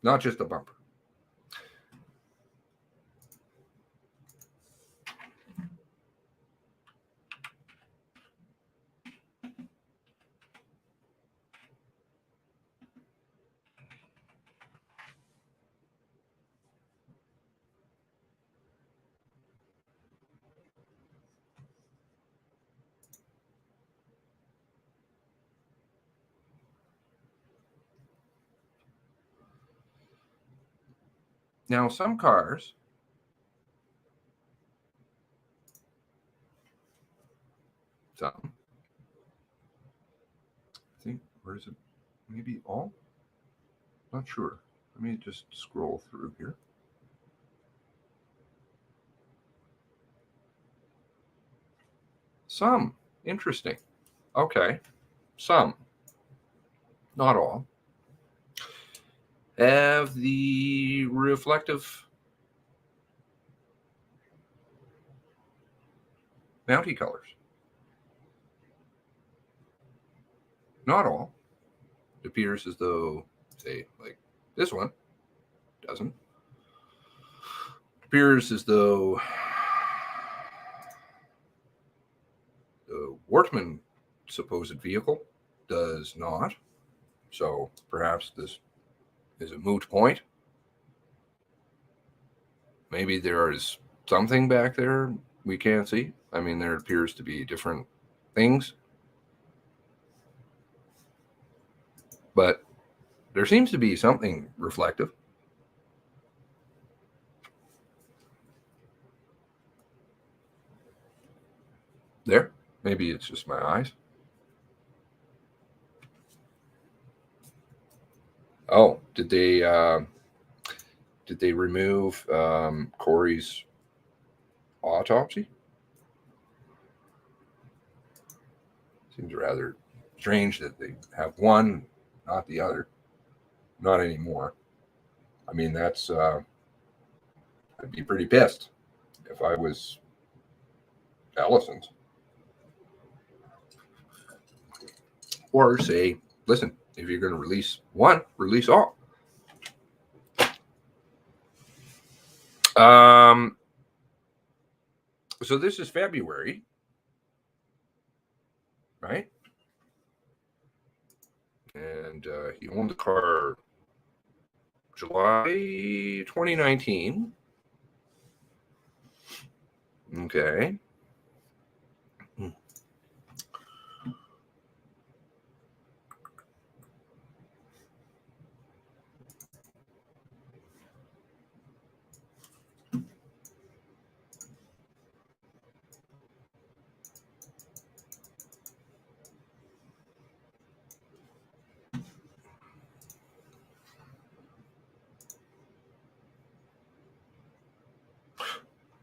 Not just the bumper. Now, some cars, I think, where is it? Maybe all? Not sure. Let me just scroll through here. Some. Interesting. Okay. Some. Not all. Have the reflective bounty colors. Not all. It appears as though, say, like this one doesn't. Appears as though the Wortman supposed vehicle does not. So perhaps this is a moot point. Maybe there is something back there we can't see. I mean, there appears to be different things. But there seems to be something reflective. There. Maybe it's just my eyes. Oh, did they remove Corey's autopsy? Seems rather strange that they have one, not the other. Not anymore. I mean, that's I'd be pretty pissed if I was Ellison's. Or say, listen, if you're going to release one, release all. So this is February, right? And he owned the car July 2019. Okay.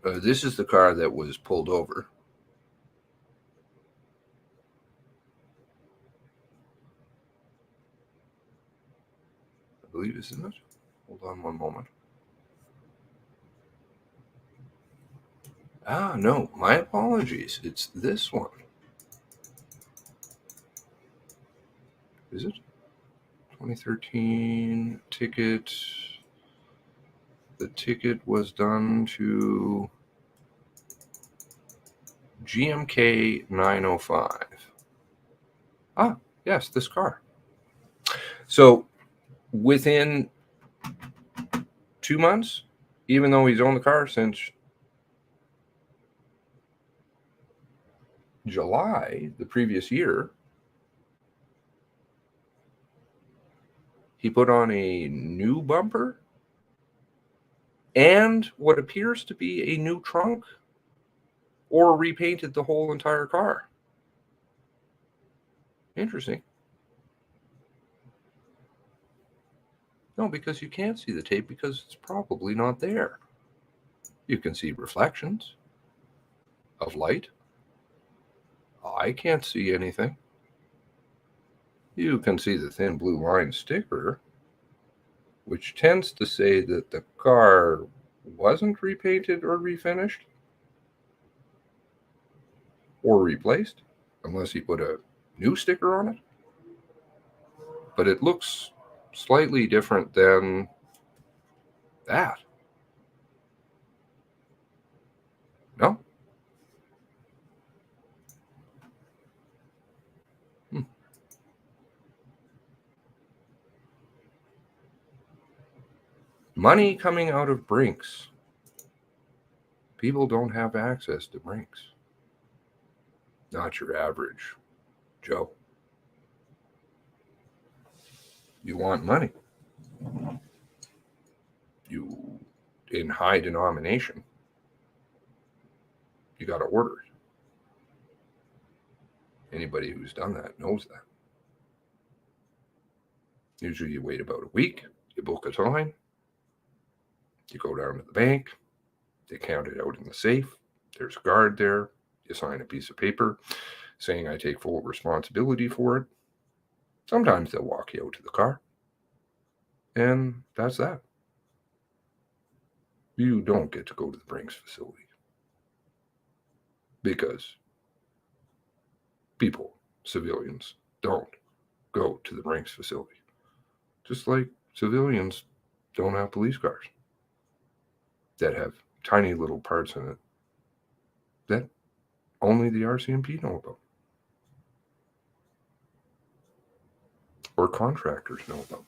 This is the car that was pulled over. I believe, isn't it? Hold on one moment. Ah, no, my apologies. It's this one. Is it? 2013 ticket. The ticket was done to GMK 905. Ah, yes, this car. So within 2 months, even though he's owned the car since July the previous year, he put on a new bumper and what appears to be a new trunk, or repainted the whole entire car. Interesting. No, because you can't see the tape because it's probably not there. You can see reflections of light. I can't see anything. You can see the thin blue line sticker, which tends to say that the car wasn't repainted or refinished or replaced, unless he put a new sticker on it. But it looks slightly different than that. No? Money coming out of Brinks. People don't have access to Brinks. Not your average Joe. You want money. You, in high denomination, you got to order it. Anybody who's done that knows that. Usually you wait about a week, you book a time, you go down to the bank, they count it out in the safe, there's a guard there, you sign a piece of paper saying I take full responsibility for it. Sometimes they'll walk you out to the car, and that's that. You don't get to go to the Brinks facility because people, civilians, don't go to the Brinks facility. Just like civilians don't have police cars that have tiny little parts in it that only the RCMP know about, or contractors know about,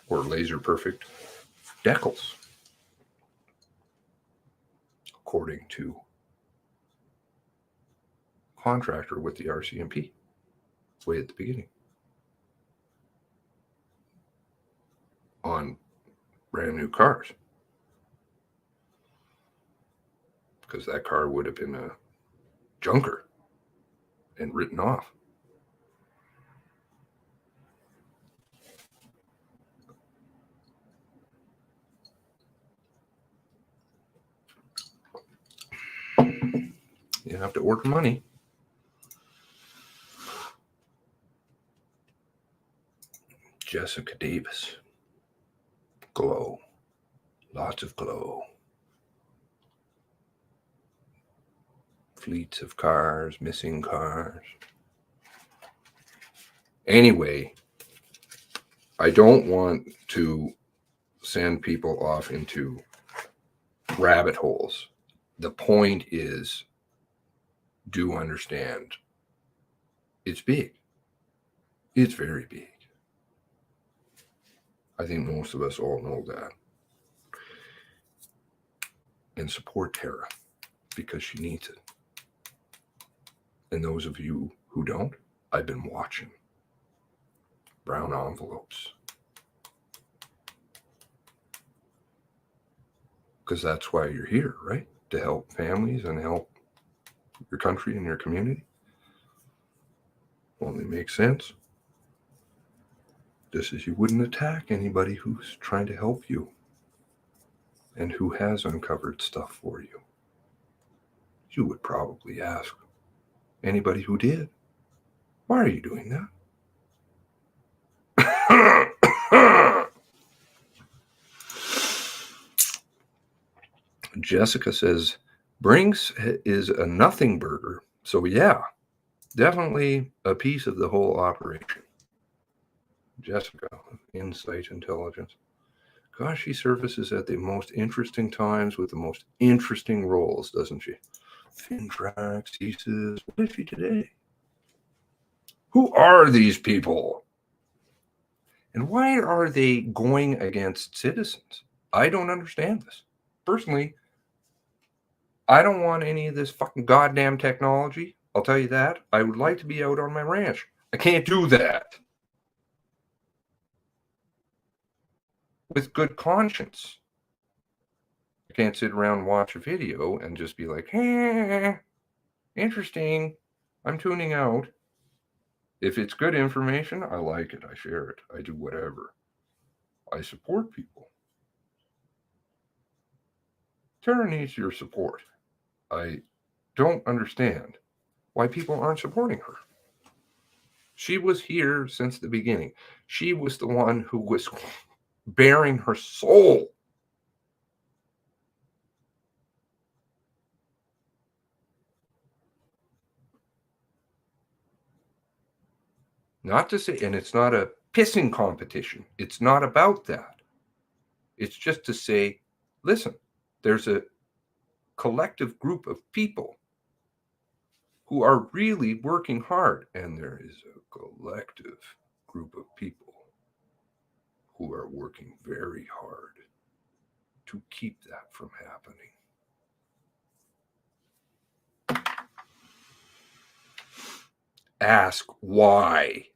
or laser perfect decals, according to contractor with the RCMP way at the beginning on brand new cars, because that car would have been a junker and written off. You have to order money. Jessica Davis. Glow. Lots of glow. Fleets of cars, missing cars. Anyway, I don't want to send people off into rabbit holes. The point is, do understand it's big. It's very big. I think most of us all know that. And support Tara because she needs it. And those of you who don't, I've been watching. Brown envelopes. Because that's why you're here, right? To help families and help your country and your community. Only makes sense. Just as you wouldn't attack anybody who's trying to help you. and who has uncovered stuff for you. You would probably ask anybody who did, why are you doing that? Jessica says, Brinks is a nothing burger. So yeah, definitely a piece of the whole operation. Jessica, insight, intelligence. Gosh, she surfaces at the most interesting times with the most interesting roles, doesn't she? Fintrax, he says, what is she today? Who are these people? And why are they going against citizens? I don't understand this. Personally, I don't want any of this fucking goddamn technology. I'll tell you that. I would like to be out on my ranch. I can't do that with good conscience. I can't sit around and watch a video and just be like, hey, interesting. I'm tuning out. If it's good information, I like it. I share it. I do whatever. I support people. Tara needs your support. I don't understand why people aren't supporting her. She was here since the beginning. She was the one who was bearing her soul. Not to say, and it's not a pissing competition. It's not about that. It's just to say, listen, there's a collective group of people who are really working hard, and there is a collective group of people who are working very hard to keep that from happening. Ask why.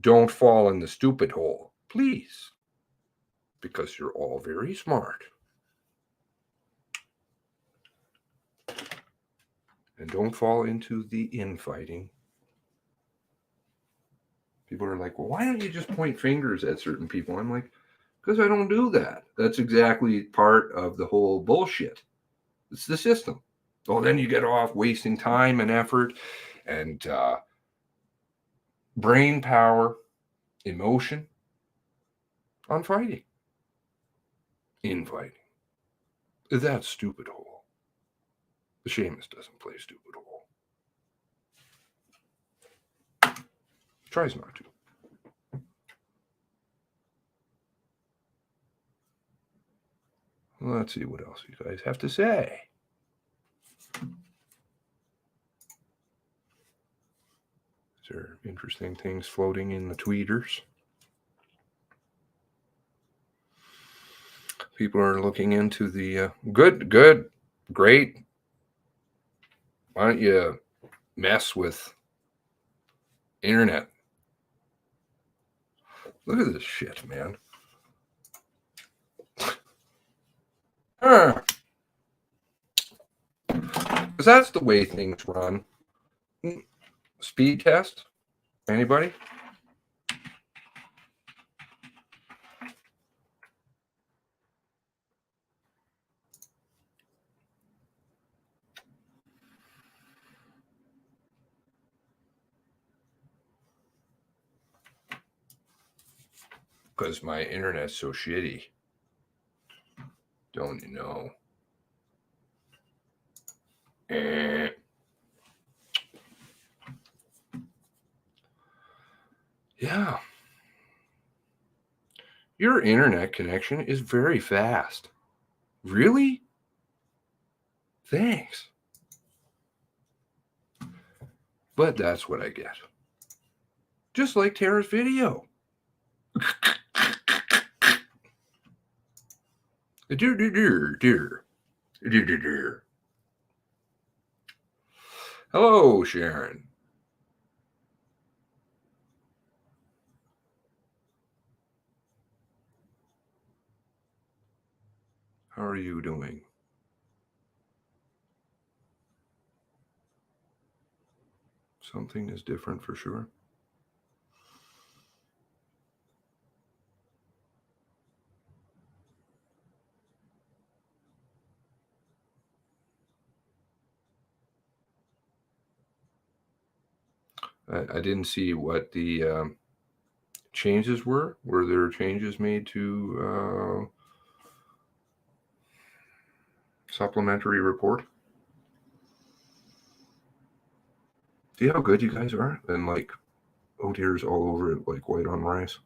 Don't fall in the stupid hole, please, because you're all very smart. And don't fall into the infighting. People are like, well, why don't you just point fingers at certain people? I'm like, because I don't do that. That's exactly part of the whole bullshit. It's the system. Well, then you get off wasting time and effort and brain power, emotion on fighting. Infighting. That's stupid hole. The Seamus doesn't play stupid hole. Tries not to. Let's see what else you guys have to say. Is there interesting things floating in the tweeters? People are looking into the good, great. Why don't you mess with internet? Look at this shit, man. Because that's the way things run. Speed test? Anybody? Because my internet's so shitty. Don't you know? Yeah. Your internet connection is very fast. Really? Thanks. But that's what I get. Just like Tara's video. Hello, Sharon. How are you doing? Something is different for sure. I didn't see what the changes were. Were there changes made to supplementary report? See how good you guys are? And like oat ears all over it, like white on rice.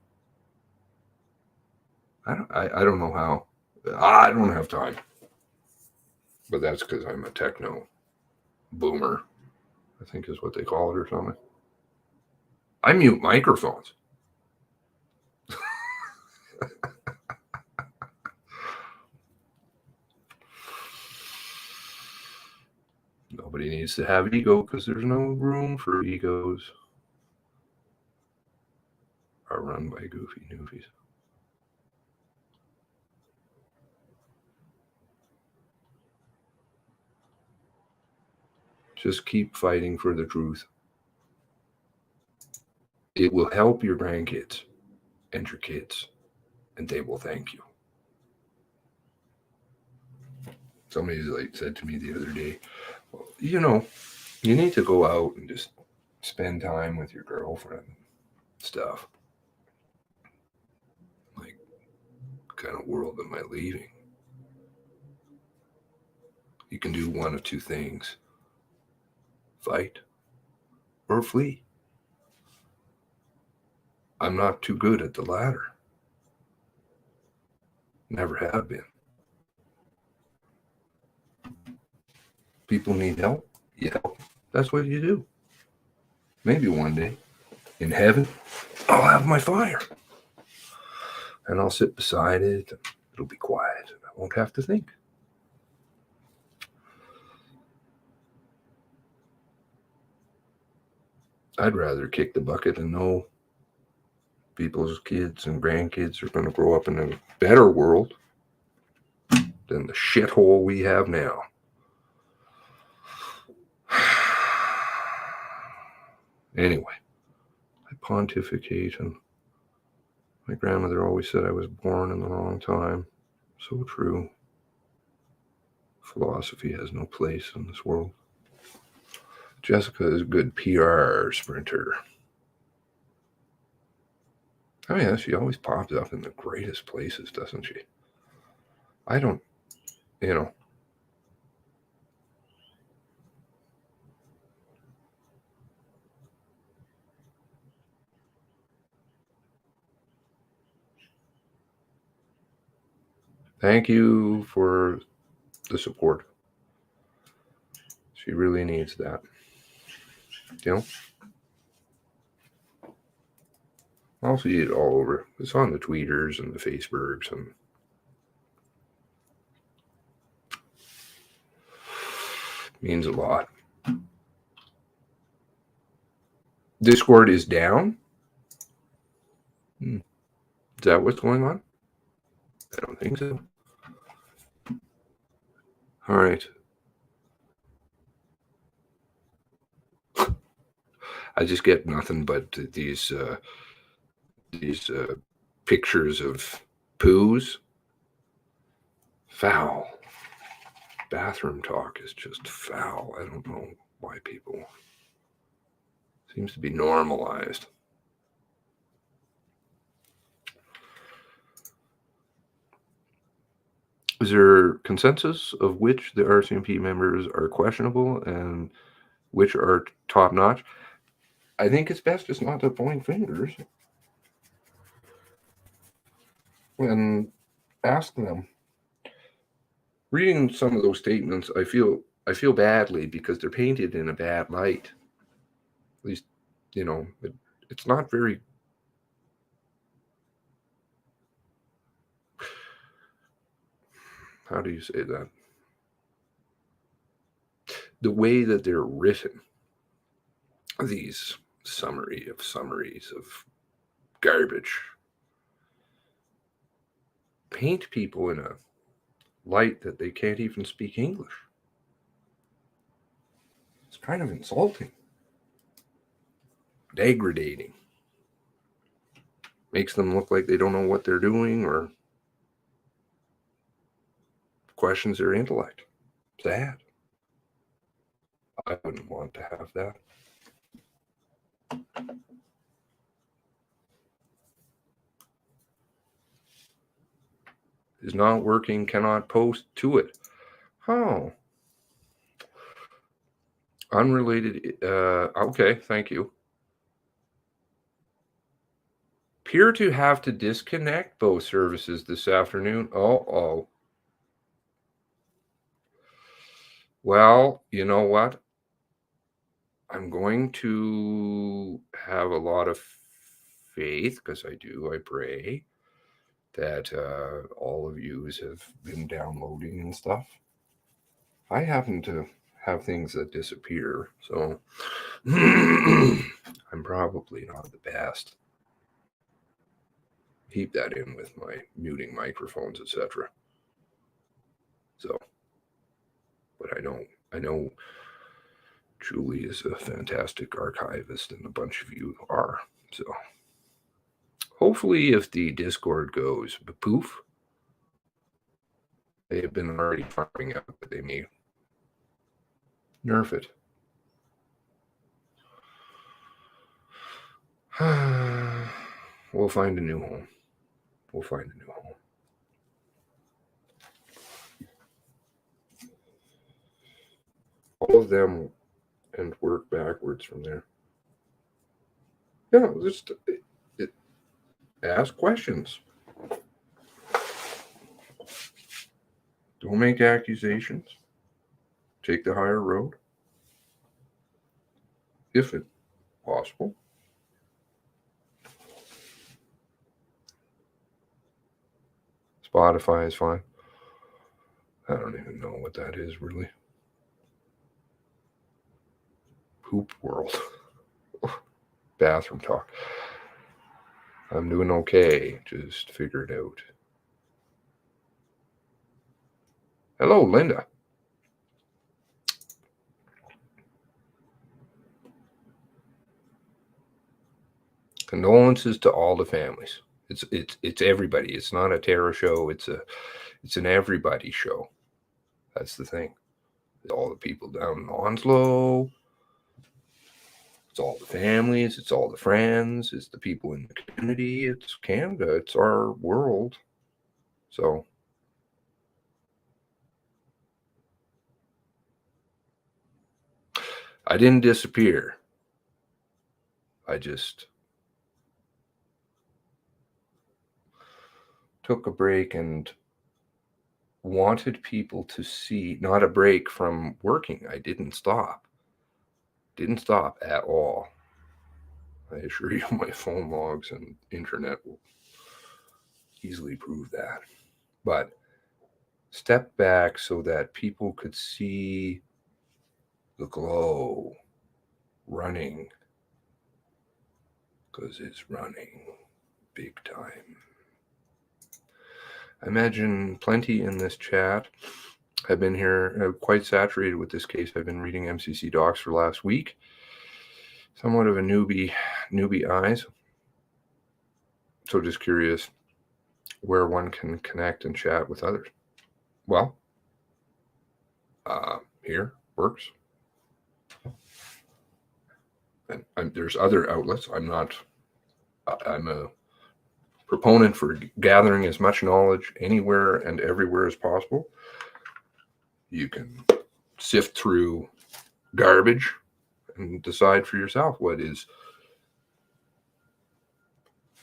I don't know how. I don't have time. But that's because I'm a techno boomer, I think is what they call it or something. I mute microphones. Nobody needs to have ego because there's no room for egos. Are run by goofy newfies. Just keep fighting for the truth. It will help your grandkids and your kids, and they will thank you. Somebody said to me the other day, well, you need to go out and just spend time with your girlfriend and stuff. Like, what kind of world am I leaving? You can do one of two things: fight or flee. I'm not too good at the latter. Never have been. People need help. Yeah, that's what you do. Maybe one day in heaven, I'll have my fire. And I'll sit beside it. And it'll be quiet. And I won't have to think. I'd rather kick the bucket and know people's kids and grandkids are going to grow up in a better world than the shithole we have now. Anyway, I pontificate, and my grandmother always said I was born in the wrong time. So true. Philosophy has no place in this world. Jessica is a good PR sprinter. Oh yeah, she always pops up in the greatest places, doesn't she? I don't, Thank you for the support. She really needs that. I'll see it all over. It's on the tweeters and the Facebooks and means a lot. Discord is down? Is that what's going on? I don't think so. All right. I just get nothing but these pictures of poos. Foul. Bathroom talk is just foul. I don't know why people. Seems to be normalized. Is there consensus of which the RCMP members are questionable and which are top-notch? I think it's best just not to point fingers and ask them. Reading some of those statements, I feel badly because they're painted in a bad light. At least, it's not very. How do you say that? The way that they're written, these summaries of garbage, paint people in a light that they can't even speak English. It's kind of insulting, degrading. Makes them look like they don't know what they're doing or questions their intellect. Sad. I wouldn't want to have that. Is not working, cannot post to it. Oh. Unrelated. Okay, thank you. Appear to have to disconnect both services this afternoon. Oh. Well, you know what? I'm going to have a lot of faith, because I pray, that all of you have been downloading and stuff. I happen to have things that disappear, so I'm probably not the best. Keep that in with my muting microphones, etc. So, but I know Julie is a fantastic archivist, and a bunch of you are. So, hopefully, if the Discord goes poof, they have been already firing out that they may nerf it. We'll find a new home. All of them, and work backwards from there. Yeah, just ask questions. Don't make accusations. Take the higher road, if it's possible. Spotify is fine. I don't even know what that is, really. Poop world. Bathroom talk. I'm doing okay. Just figure it out. Hello, Linda. Condolences to all the families. It's everybody. It's not a Tara show. It's an everybody show. That's the thing. It's all the people down in Onslow. It's all the families. It's all the friends. It's the people in the community. It's Canada. It's our world. So I didn't disappear. I just took a break and wanted people to see, not a break from working. I didn't stop. Didn't stop at all. I assure you, my phone logs and internet will easily prove that. But step back so that people could see the glow running, because it's running big time. I imagine plenty in this chat have been here quite saturated with this case. I've been reading MCC docs for last week. Somewhat of a newbie eyes. So just curious where one can connect and chat with others. Well, here works. And there's other outlets. I'm a proponent for gathering as much knowledge anywhere and everywhere as possible. You can sift through garbage and decide for yourself what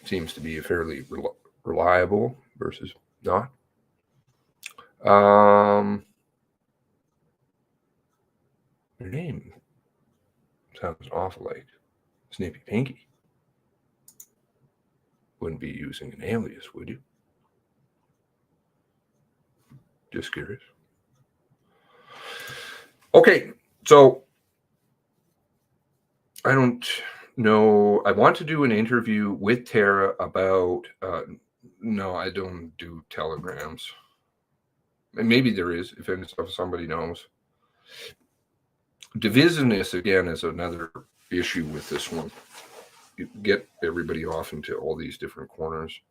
seems to be a fairly reliable versus not. Your name sounds awful like Snippy Pinky. Wouldn't be using an alias, would you? Just curious. Okay, so I don't know. I want to do an interview with Tara about. No, I don't do telegrams. Maybe there is, if somebody knows. Divisiveness, again, is another issue with this one. You get everybody off into all these different corners.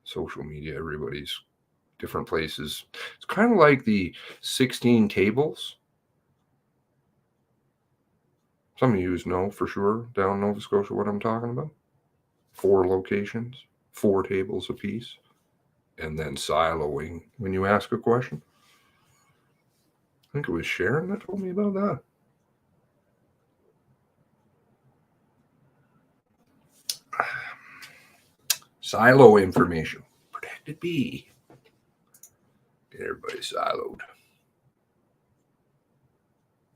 Social media, everybody's different places. It's kind of like the 16 tables. Some of you know for sure down Nova Scotia what I'm talking about. 4 locations, 4 tables apiece, and then siloing when you ask a question. I think it was Sharon that told me about that. Silo information. Protected B. Get everybody siloed.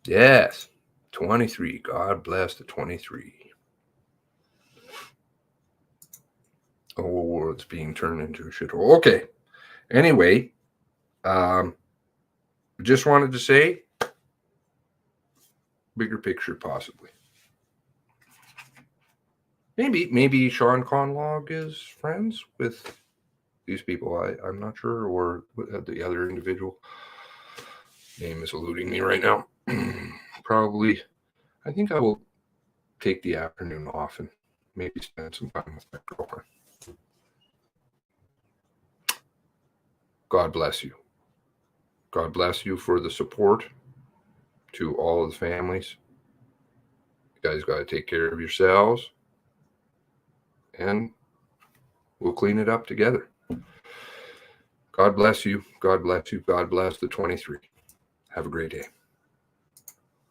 Yes. 23. God bless the 23. Oh, it's being turned into a shithole. Okay. Anyway, just wanted to say, bigger picture possibly. Maybe Sean Conlog is friends with these people. I'm not sure, or the other individual name is eluding me right now. Probably, I think I will take the afternoon off and maybe spend some time with my girlfriend. God bless you. God bless you for the support to all of the families. You guys got to take care of yourselves, and we'll clean it up together. God bless you. God bless you. God bless the 23. Have a great day.